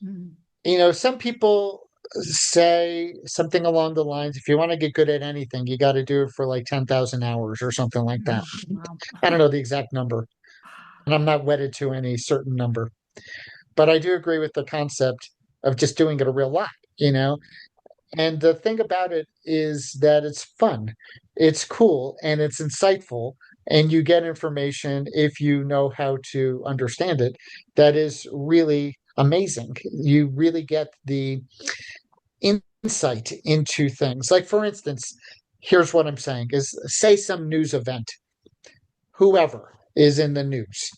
Mm. some people say something along the lines, if you want to get good at anything, you got to do it for like 10,000 hours or something like that. Wow. I don't know the exact number, and I'm not wedded to any certain number, but I do agree with the concept of just doing it a real lot, you know? And the thing about it is that it's fun, it's cool, and it's insightful. And you get information if you know how to understand it. That is really amazing. You really get the insight into things. Like, for instance, here's what I'm saying is say some news event, whoever is in the news.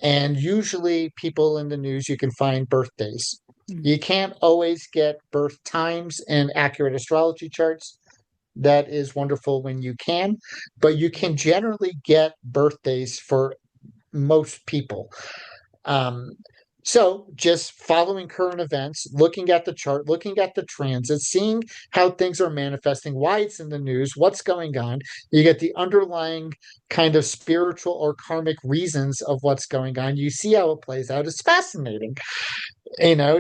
And usually, people in the news, you can find birthdays. Mm. You can't always get birth times and accurate astrology charts. That is wonderful when you can, but you can generally get birthdays for most people. Um, so just following current events, looking at the chart, looking at the transits, seeing how things are manifesting, why it's in the news, what's going on. You get the underlying kind of spiritual or karmic reasons of what's going on. You see how it plays out. It's fascinating,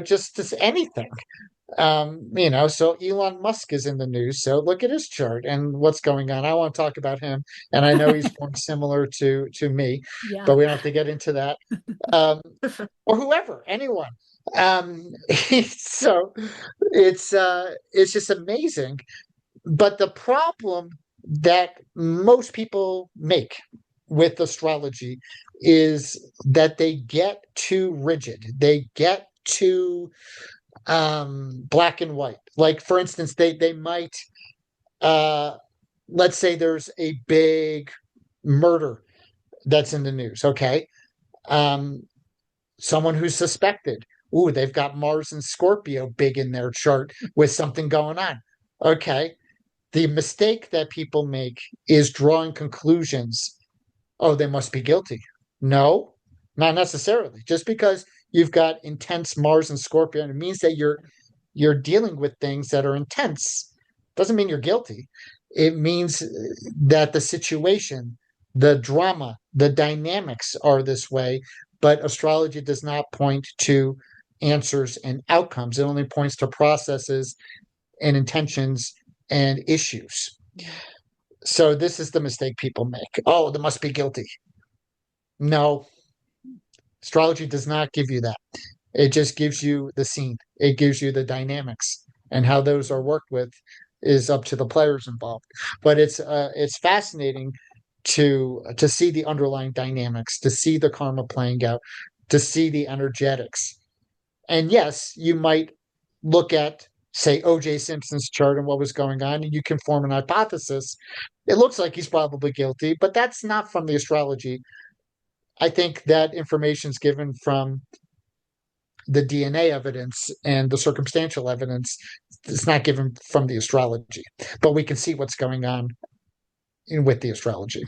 just anything. So Elon Musk is in the news. So look at his chart and what's going on. I want to talk about him, and I know he's formed similar to me, Yeah. but we don't have to get into that. Um, or whoever, anyone. Um, so it's just amazing. But the problem that most people make with astrology is that they get too rigid. They get too black and white. Like, for instance, they might uh let's say there's a big murder that's in the news. Okay. um Someone who's suspected. Ooh, they've got Mars and Scorpio big in their chart with something going on. Okay. The mistake that people make is drawing conclusions. Oh, they must be guilty. No, not necessarily. Just because you've got intense Mars and Scorpio, and it means that you're dealing with things that are intense. Doesn't mean you're guilty. It means that the situation, the drama, the dynamics are this way, but astrology does not point to answers and outcomes. It only points to processes and intentions and issues. So this is the mistake people make. Oh, they must be guilty. No, astrology does not give you that. It just gives you the scene. It gives you the dynamics, and how those are worked with is up to the players involved. But it's fascinating to see the underlying dynamics, to see the karma playing out, to see the energetics. And yes, you might look at, say, O.J. Simpson's chart and what was going on, and you can form an hypothesis. It looks like he's probably guilty, but that's not from the astrology. I think that information is given from the DNA evidence and the circumstantial evidence. It's not given from the astrology, but we can see what's going on with the astrology.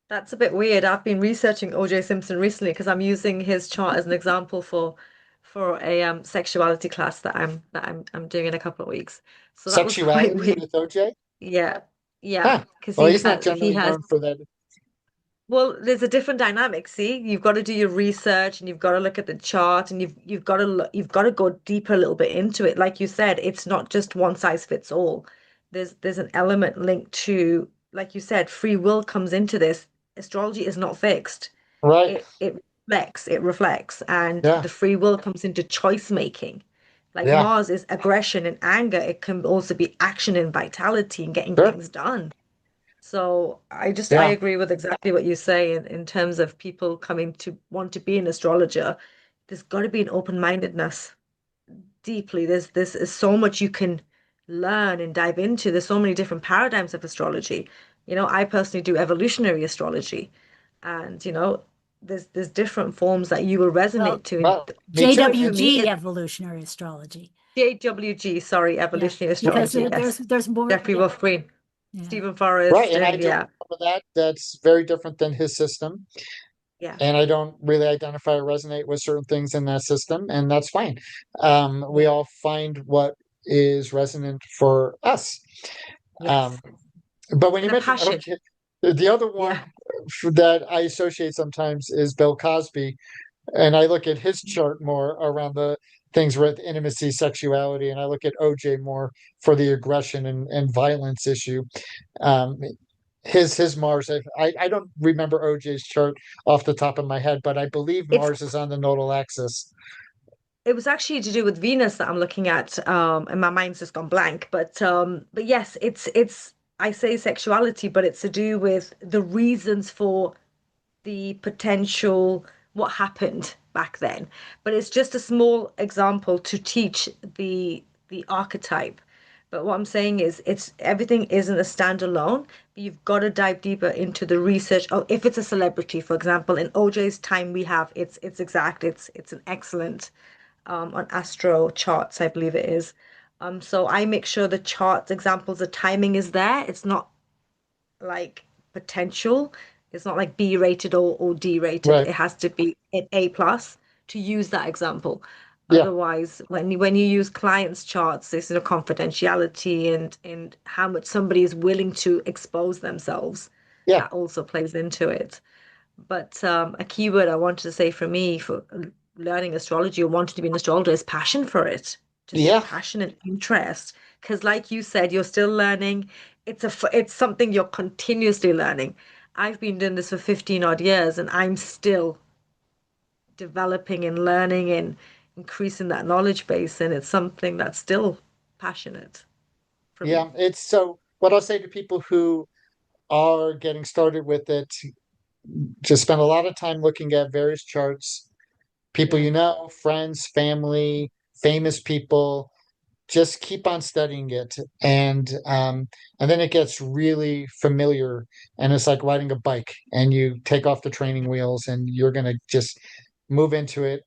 That's a bit weird. I've been researching OJ Simpson recently because I'm using his chart as an example for a sexuality class that I'm doing in a couple of weeks. So that was quite Sexuality weird. with OJ? Yeah. Yeah, Huh. because Well, he's not he generally has known for that. well, there's a different dynamic. See, you've got to do your research and you've got to look at the chart and you've got to you've got to go deeper a little bit into it. Like you said, it's not just one size fits all. There's an element linked to, like you said, free will comes into this. Astrology is not fixed. Right. It reflects, and Yeah. the free will comes into choice making. Like Yeah. Mars is aggression and anger. It can also be action and vitality and getting Sure. things done. So I Yeah. agree with exactly what you say in terms of people coming to want to be an astrologer. There's got to be an open-mindedness deeply. There's so much you can learn and dive into. There's so many different paradigms of astrology. I personally do evolutionary astrology, and there's different forms that you will Well, resonate to. And Well, me too. for me, JWG it's evolutionary astrology. JWG, sorry, Yeah, evolutionary because astrology. Yes, there's more. Jeffrey Yeah, Wolf Green, yeah. Stephen Right. Forrest, And I and do yeah, some of that. That's very different than his system. yeah, And I don't really identify or resonate with certain things in that system, and that's fine. We yeah, all find what is resonant for us. Um, yes. but when you And a mentioned passion. okay, the other one Yeah. that I associate sometimes is Bill Cosby. And I look at his chart more around the things with intimacy, sexuality, and I look at OJ more for the aggression and violence issue. Um, his Mars, I don't remember OJ's chart off the top of my head, but I believe It's Mars is on the nodal axis. it was actually to do with Venus that I'm looking at, and my mind's just gone blank. But yes, it's I say sexuality, but it's to do with the reasons for the potential what happened back then. But it's just a small example to teach the archetype. But what I'm saying is it's everything isn't a standalone, but you've got to dive deeper into the research. Oh, if it's a celebrity, for example, in OJ's time we have it's exact, it's an excellent on Astro charts, I believe it is. So I make sure the charts examples, the timing is there. It's not like potential. It's not like B rated or D rated. Right. It has to be an A plus to use that example. Yeah. Otherwise, when you use clients' charts, this is a confidentiality and how much somebody is willing to expose themselves. Yeah. That also plays into it. But a keyword I wanted to say for me for learning astrology or wanting to be an astrologer is passion for it. Just Yeah. passion and interest. Because, like you said, you're still learning. It's something you're continuously learning. I've been doing this for 15 odd years and I'm still developing and learning and increasing that knowledge base. And it's something that's still passionate for me. Yeah. It's so what I'll say to people who are getting started with it, just spend a lot of time looking at various charts, people Yeah. you know, friends, family, famous people. Just keep on studying it, and then it gets really familiar, and it's like riding a bike, and you take off the training wheels, and you're gonna just move into it.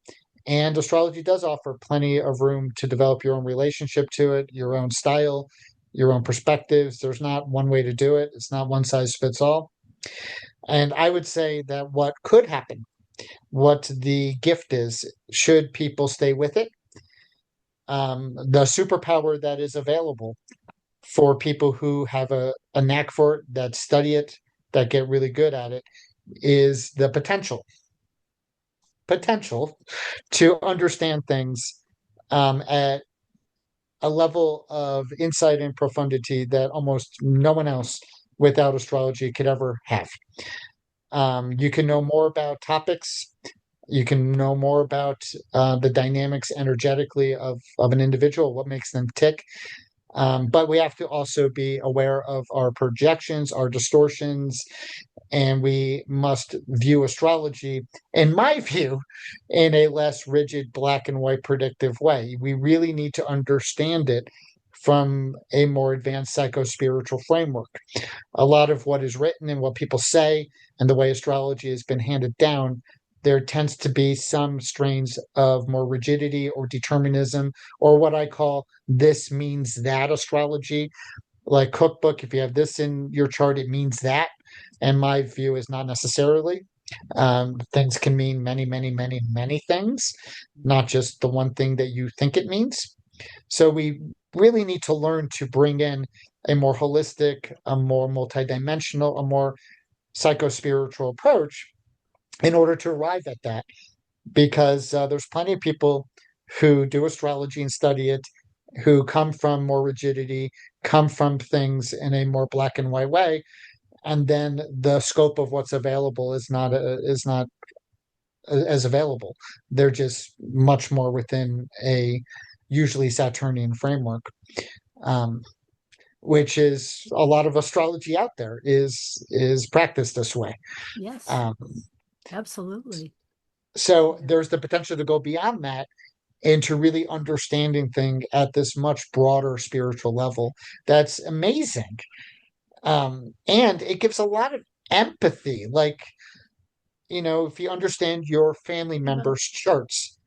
And astrology does offer plenty of room to develop your own relationship to it, your own style, your own perspectives. There's not one way to do it. It's not one size fits all. And I would say that what could happen, what the gift is, should people stay with it, the superpower that is available for people who have a knack for it, that study it, that get really good at it, is the potential to understand things at a level of insight and profundity that almost no one else without astrology could ever have. You can know more about topics. You can know more about the dynamics energetically of an individual, what makes them tick. But we have to also be aware of our projections, our distortions, and we must view astrology, in my view, in a less rigid, black and white predictive way. We really need to understand it from a more advanced psycho-spiritual framework. A lot of what is written and what people say and the way astrology has been handed down, there tends to be some strains of more rigidity or determinism, or what I call this means that astrology. Like cookbook, if you have this in your chart, it means that. And my view is not necessarily. Things can mean many, many, many, many things, not just the one thing that you think it means. So we really need to learn to bring in a more holistic, a more multidimensional, a more psycho-spiritual approach in order to arrive at that. Because there's plenty of people who do astrology and study it, who come from more rigidity, come from things in a more black and white way, and then the scope of what's available is not as available. They're just much more within a usually Saturnian framework. Um, which is a lot of astrology out there is practiced this way. Yes, Um, absolutely. so there's the potential to go beyond that into really understanding thing at this much broader spiritual level. That's amazing. And it gives a lot of empathy. Like, if you understand your family members' charts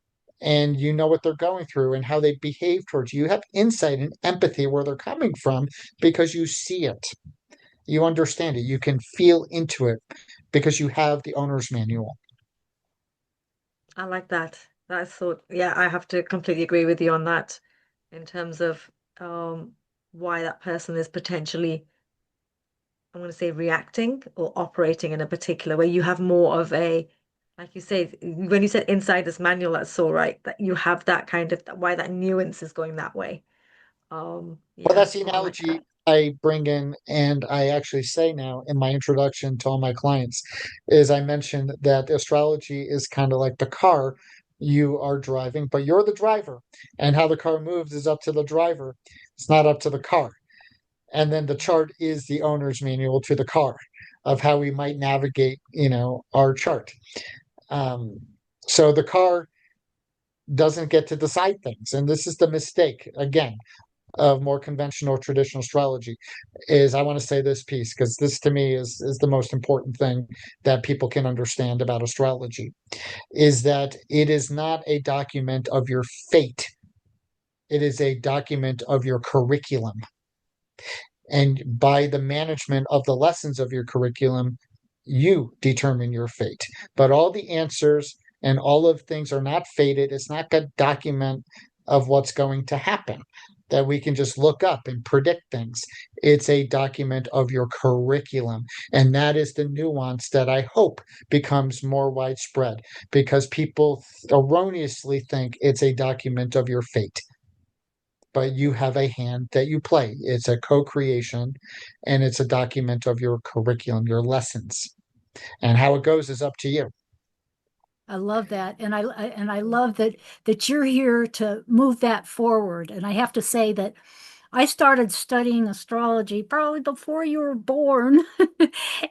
and you know what they're going through and how they behave towards you, you have insight and empathy where they're coming from because you see it. You understand it. You can feel into it because you have the owner's manual. I like that. That's so, yeah, I have to completely agree with you on that in terms of why that person is potentially, I'm going to say, reacting or operating in a particular way. You have more of a Like you say, when you said insider's manual, that's so right. That you have that kind of why that nuance is going that way. Well, Yeah, that's the oh, I like analogy that. I bring in, and I actually say now in my introduction to all my clients, is I mentioned that astrology is kind of like the car you are driving, but you're the driver, and how the car moves is up to the driver. It's not up to the car. And then the chart is the owner's manual to the car of how we might navigate, our chart. Um, so the car doesn't get to decide things, and this is the mistake again of more conventional traditional astrology. Is I want to say this piece because this to me is the most important thing that people can understand about astrology, is that it is not a document of your fate, it is a document of your curriculum. And by the management of the lessons of your curriculum, you determine your fate. But all the answers and all of things are not fated. It's not a document of what's going to happen that we can just look up and predict things. It's a document of your curriculum. And that is the nuance that I hope becomes more widespread because people erroneously think it's a document of your fate, but you have a hand that you play. It's a co-creation and it's a document of your curriculum, your lessons. And how it goes is up to you. I love that, and I love that you're here to move that forward. And I have to say that I started studying astrology probably before you were born,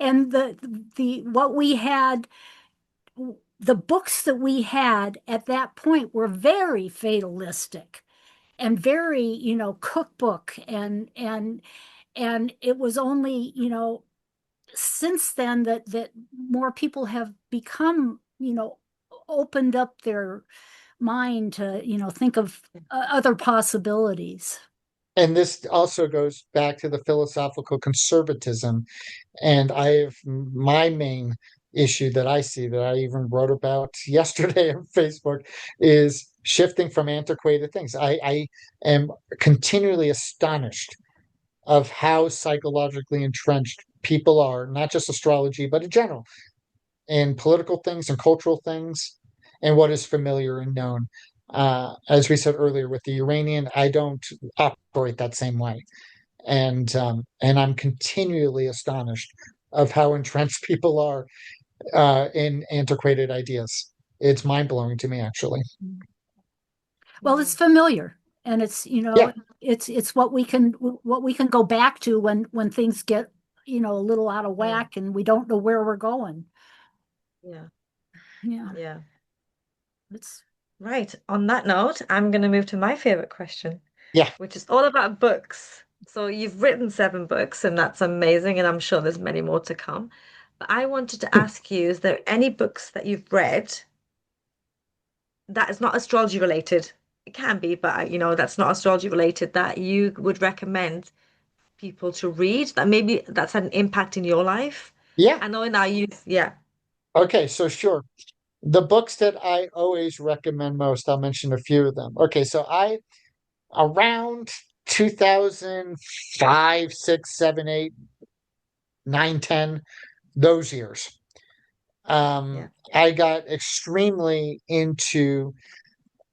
and the what we had, the books that we had at that point were very fatalistic and very, cookbook, and it was only, since then that more people have become, opened up their mind to, think of other possibilities. And this also goes back to the philosophical conservatism. And I've my main issue that I see that I even wrote about yesterday on Facebook is shifting from antiquated things. I am continually astonished of how psychologically entrenched people are, not just astrology, but in general, in political things and cultural things, and what is familiar and known. As we said earlier with the Uranian, I don't operate that same way, and I'm continually astonished of how entrenched people are in antiquated ideas. It's mind blowing to me, actually. Well, Yeah. it's familiar, and it's, Yeah, it's what we can go back to when things get, a little out of Mm. whack and we don't know where we're going. Yeah. Yeah, Yeah. it's Right. On that note, I'm going to move to my favorite question, yeah. which is all about books. So you've written 7 books, and that's amazing, and I'm sure there's many more to come. But I wanted to ask you, is there any books that you've read that is not astrology related? It can be, but that's not astrology related that you would recommend people to read that maybe that's had an impact in your life? Yeah. I know in our youth, yeah. Okay, so sure. The books that I always recommend most, I'll mention a few of them. Okay, so I around 2005, 6, 7, 8, 9, 10, those years. Yeah. I got extremely into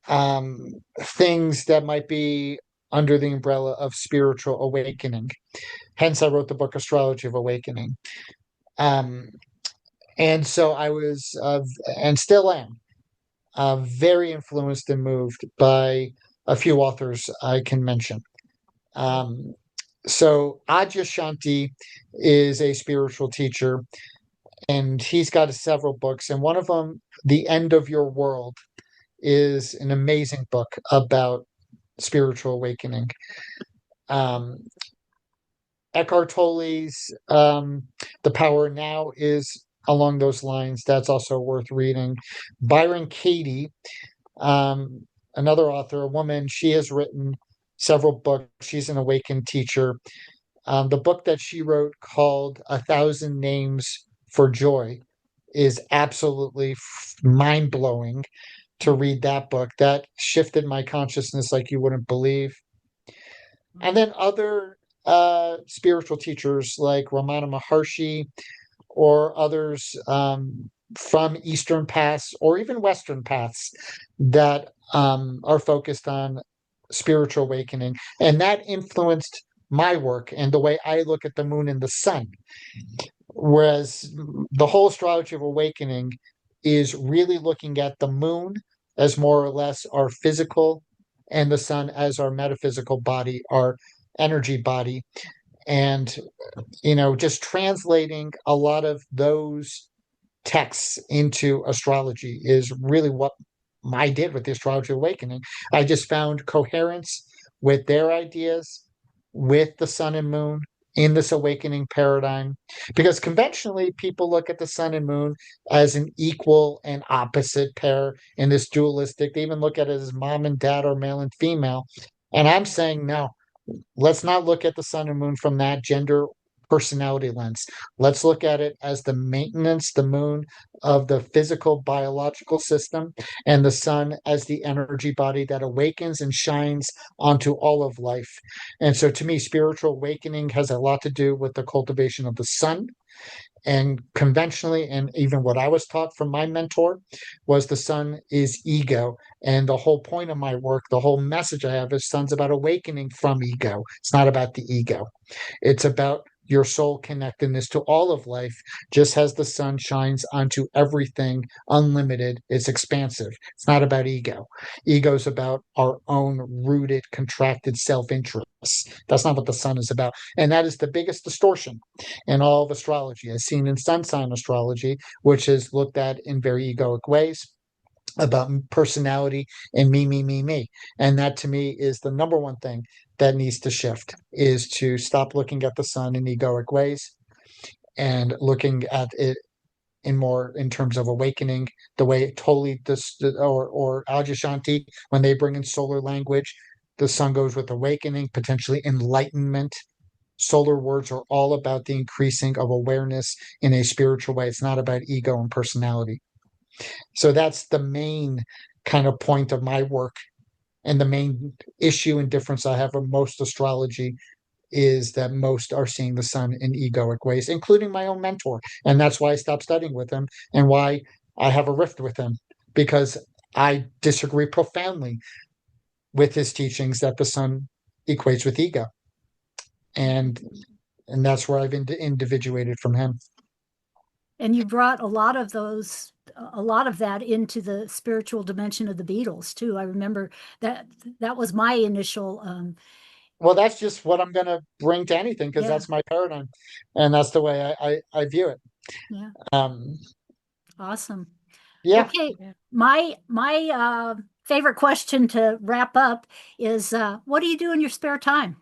things that might be under the umbrella of spiritual awakening. Hence, I wrote the book Astrology of Awakening. Um, and so I was, and still am, very influenced and moved by a few authors I can mention. Mm. Um, so Adyashanti is a spiritual teacher, and he's got several books, and one of them, The End of Your World, is an amazing book about spiritual awakening. Um, Eckhart Tolle's The Power Now is along those lines. That's also worth reading. Byron Katie, um, another author, a woman, she has written several books. She's an awakened teacher. The book that she wrote called A Thousand Names for Joy is absolutely mind blowing to read that book. That shifted my consciousness like you wouldn't believe. And then other spiritual teachers like Ramana Maharshi or others. from Eastern paths or even Western paths that are focused on spiritual awakening. And that influenced my work and the way I look at the moon and the sun. Whereas the whole astrology of awakening is really looking at the moon as more or less our physical and the sun as our metaphysical body, our energy body. And, just translating a lot of those texts into astrology is really what I did with the Astrology Awakening. I just found coherence with their ideas, with the sun and moon in this awakening paradigm. Because conventionally, people look at the sun and moon as an equal and opposite pair in this dualistic. They even look at it as mom and dad or male and female. And I'm saying, no, let's not look at the sun and moon from that gender personality lens. Let's look at it as the maintenance, the moon of the physical biological system, and the sun as the energy body that awakens and shines onto all of life. And so to me, spiritual awakening has a lot to do with the cultivation of the sun. And conventionally, and even what I was taught from my mentor, was the sun is ego. And the whole point of my work, the whole message I have is sun's about awakening from ego. It's not about the ego. It's about your soul connectedness to all of life, just as the sun shines onto everything unlimited. It's expansive. It's not about ego. Ego is about our own rooted, contracted self-interest. That's not what the sun is about. And that is the biggest distortion in all of astrology, as seen in sun sign astrology, which is looked at in very egoic ways about personality and me. And that to me is the number one thing that needs to shift, is to stop looking at the sun in egoic ways and looking at it in terms of awakening, the way Tolle or Adyashanti, when they bring in solar language, the sun goes with awakening, potentially enlightenment. Solar words are all about the increasing of awareness in a spiritual way. It's not about ego and personality. So that's the main kind of point of my work, and the main issue and difference I have of most astrology is that most are seeing the sun in egoic ways, including my own mentor. And that's why I stopped studying with him and why I have a rift with him, because I disagree profoundly with his teachings that the sun equates with ego. And that's where I've individuated from him. And you brought a lot of that into the spiritual dimension of the Beatles too. I remember that was my initial. Well, that's just what I'm going to bring to anything, because Yeah. that's my paradigm, and that's the way I view it. Yeah. Awesome. Yeah. Okay. My favorite question to wrap up is, what do you do in your spare time?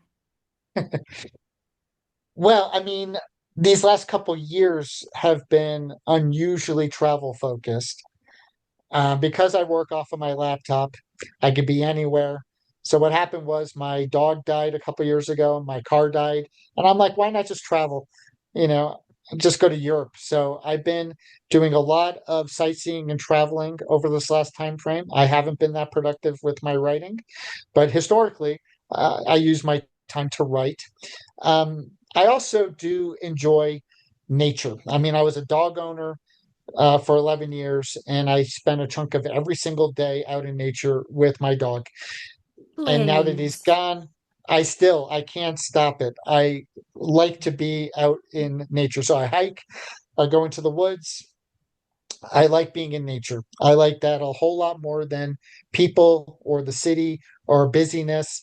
Well, I mean, these last couple years have been unusually travel focused. Because I work off of my laptop, I could be anywhere. So what happened was my dog died a couple years ago, my car died, and I'm like, why not just travel? You know, just go to Europe. So I've been doing a lot of sightseeing and traveling over this last time frame. I haven't been that productive with my writing, but historically, I use my time to write. I also do enjoy nature. I mean, I was a dog owner for 11 years, and I spent a chunk of every single day out in nature with my dog. And now that he's gone, I can't stop it. I like to be out in nature. So I hike, I go into the woods. I like being in nature. I like that a whole lot more than people or the city or busyness.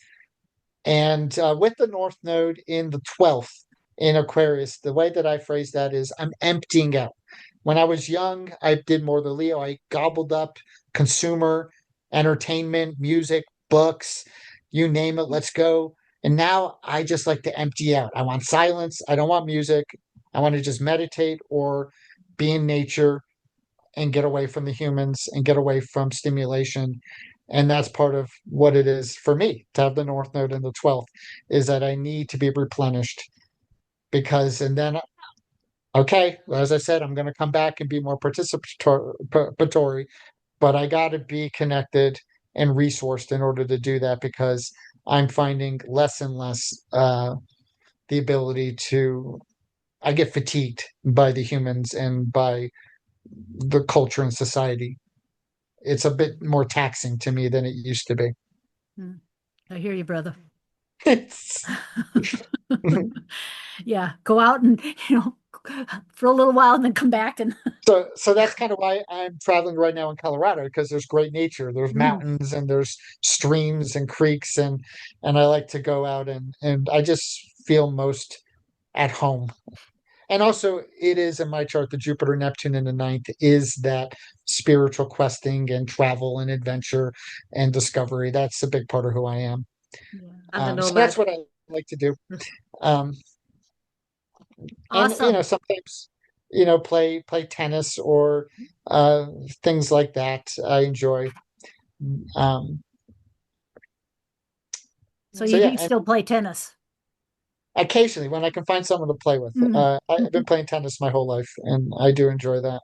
And with the North Node in the 12th in Aquarius, the way that I phrase that is I'm emptying out. When I was young, I did more the Leo. I gobbled up consumer, entertainment, music, books, you name it, let's go. And now I just like to empty out. I want silence. I don't want music. I want to just meditate or be in nature and get away from the humans and get away from stimulation. And that's part of what it is for me to have the North Node in the 12th, is that I need to be replenished. Because, and then, okay, as I said, I'm going to come back and be more participatory, but I got to be connected and resourced in order to do that, because I'm finding less and less the ability to, I get fatigued by the humans and by the culture and society. It's a bit more taxing to me than it used to be. I hear you, brother. It's, Yeah, go out and, for a little while and then come back and so that's kind of why I'm traveling right now in Colorado, because there's great nature. There's mountains and there's streams and creeks, and I like to go out and I just feel most at home. And also, it is in my chart, the Jupiter Neptune in the ninth is that spiritual questing and travel and adventure and discovery. That's a big part of who I am. Yeah. And the So that's nomad. what I like to do. Um, and Awesome. sometimes play tennis or things like that. I enjoy. Um, So so you yeah, do and still play tennis? occasionally when I can find someone to play with. Mhm. I've been playing tennis my whole life, and I do enjoy that.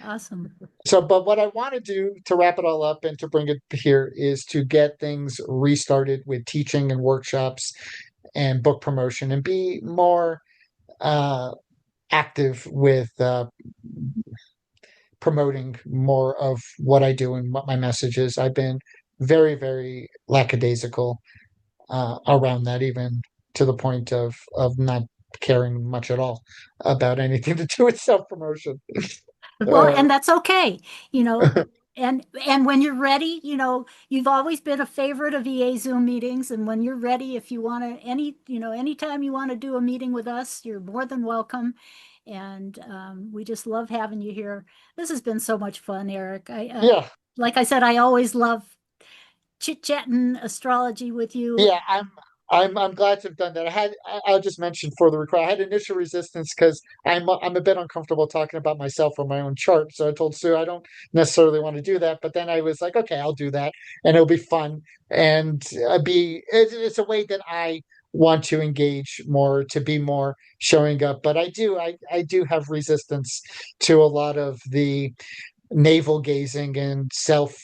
Awesome. So, but what I want to do to wrap it all up and to bring it here is to get things restarted with teaching and workshops and book promotion, and be more uh, active with promoting more of what I do and what my message is. I've been very, very lackadaisical around that, even to the point of not caring much at all about anything to do with self promotion. Well, Uh, and that's okay, you know, and when you're ready, you've always been a favorite of EA Zoom meetings, and when you're ready, if you want to anytime you want to do a meeting with us, you're more than welcome. And we just love having you here. This has been so much fun, Eric. yeah, Like I said, I always love chit-chatting astrology with you. yeah, I'm glad to have done that. I'll just mention for the record, I had initial resistance because I'm a bit uncomfortable talking about myself or my own chart. So I told Sue I don't necessarily want to do that, but then I was like, okay, I'll do that, and it'll be fun, and it's a way that I want to engage more, to be more showing up. But I do have resistance to a lot of the navel gazing and self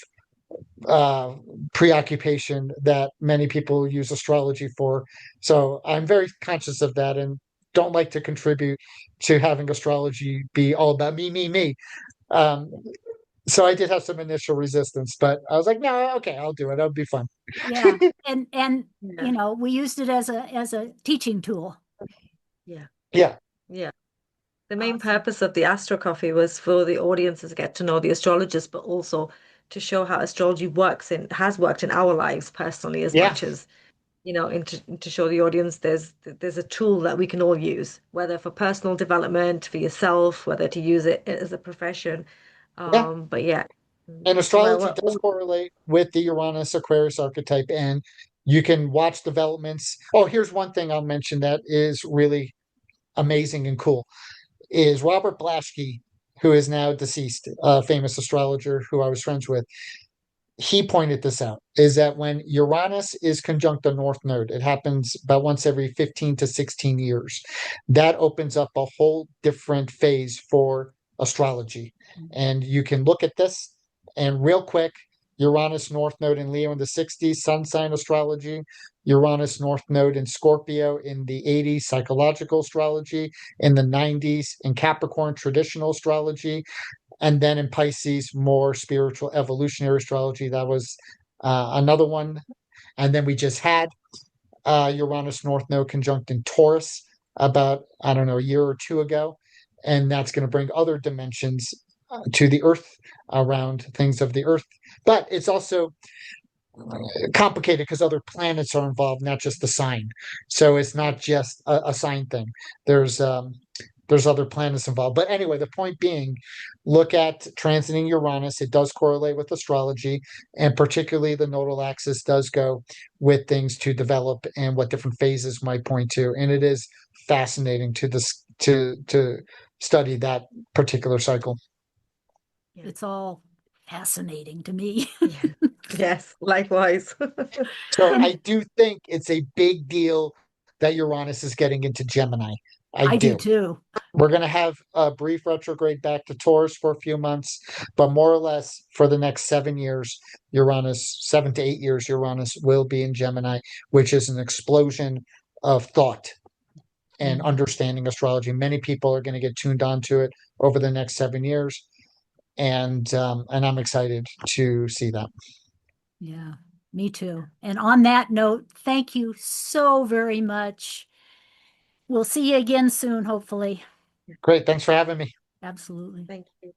uh, preoccupation that many people use astrology for. So I'm very conscious of that and don't like to contribute to having astrology be all about me, me, me. Um, so I did have some initial resistance, but I was like, no, okay, I'll do it. That'll be fun. Yeah, and Yeah. we used it as a teaching tool. Yeah. Yeah, Yeah. The main Awesome. purpose of the Astro Coffee was for the audiences to get to know the astrologers, but also to show how astrology has worked in our lives personally, as yeah, much as, and to show the audience there's a tool that we can all use, whether for personal development, for yourself, whether to use it as a profession. yeah. But yeah. And Well, astrology does correlate with the Uranus Aquarius archetype, and you can watch developments. Oh, here's one thing I'll mention that is really amazing and cool. Is Robert Blasche, who is now deceased, a famous astrologer who I was friends with. He pointed this out, is that when Uranus is conjunct the North Node, it happens about once every 15 to 16 years. That opens up a whole different phase for astrology. And you can look at this and real quick, Uranus North Node in Leo in the 60s, sun sign astrology, Uranus North Node in Scorpio in the 80s, psychological astrology, in the 90s, in Capricorn, traditional astrology, and then in Pisces, more spiritual evolutionary astrology. That was another one. And then we just had Uranus North Node conjunct in Taurus about, I don't know, a year or two ago. And that's going to bring other dimensions to the Earth, around things of the Earth. But it's also complicated because other planets are involved, not just the sign. So it's not just a sign thing. There's there's other planets involved. But anyway, the point being, look at transiting Uranus. It does correlate with astrology, and particularly the nodal axis does go with things to develop and what different phases might point to. And it is fascinating to this to study that particular cycle. yeah. It's all fascinating to me. Yeah. Yes, likewise. So And I do think it's a big deal that Uranus is getting into Gemini. I I do do. too. We're going to have a brief retrograde back to Taurus for a few months, but more or less for the next 7 years, Uranus, 7 to 8 years, Uranus will be in Gemini, which is an explosion of thought and Mhm. understanding astrology. Many people are going to get tuned onto it over the next 7 years. and I'm excited to see that. Yeah, me too. And on that note, thank you so very much. We'll see you again soon, hopefully. Great. Thanks for having me. Absolutely. Thank you.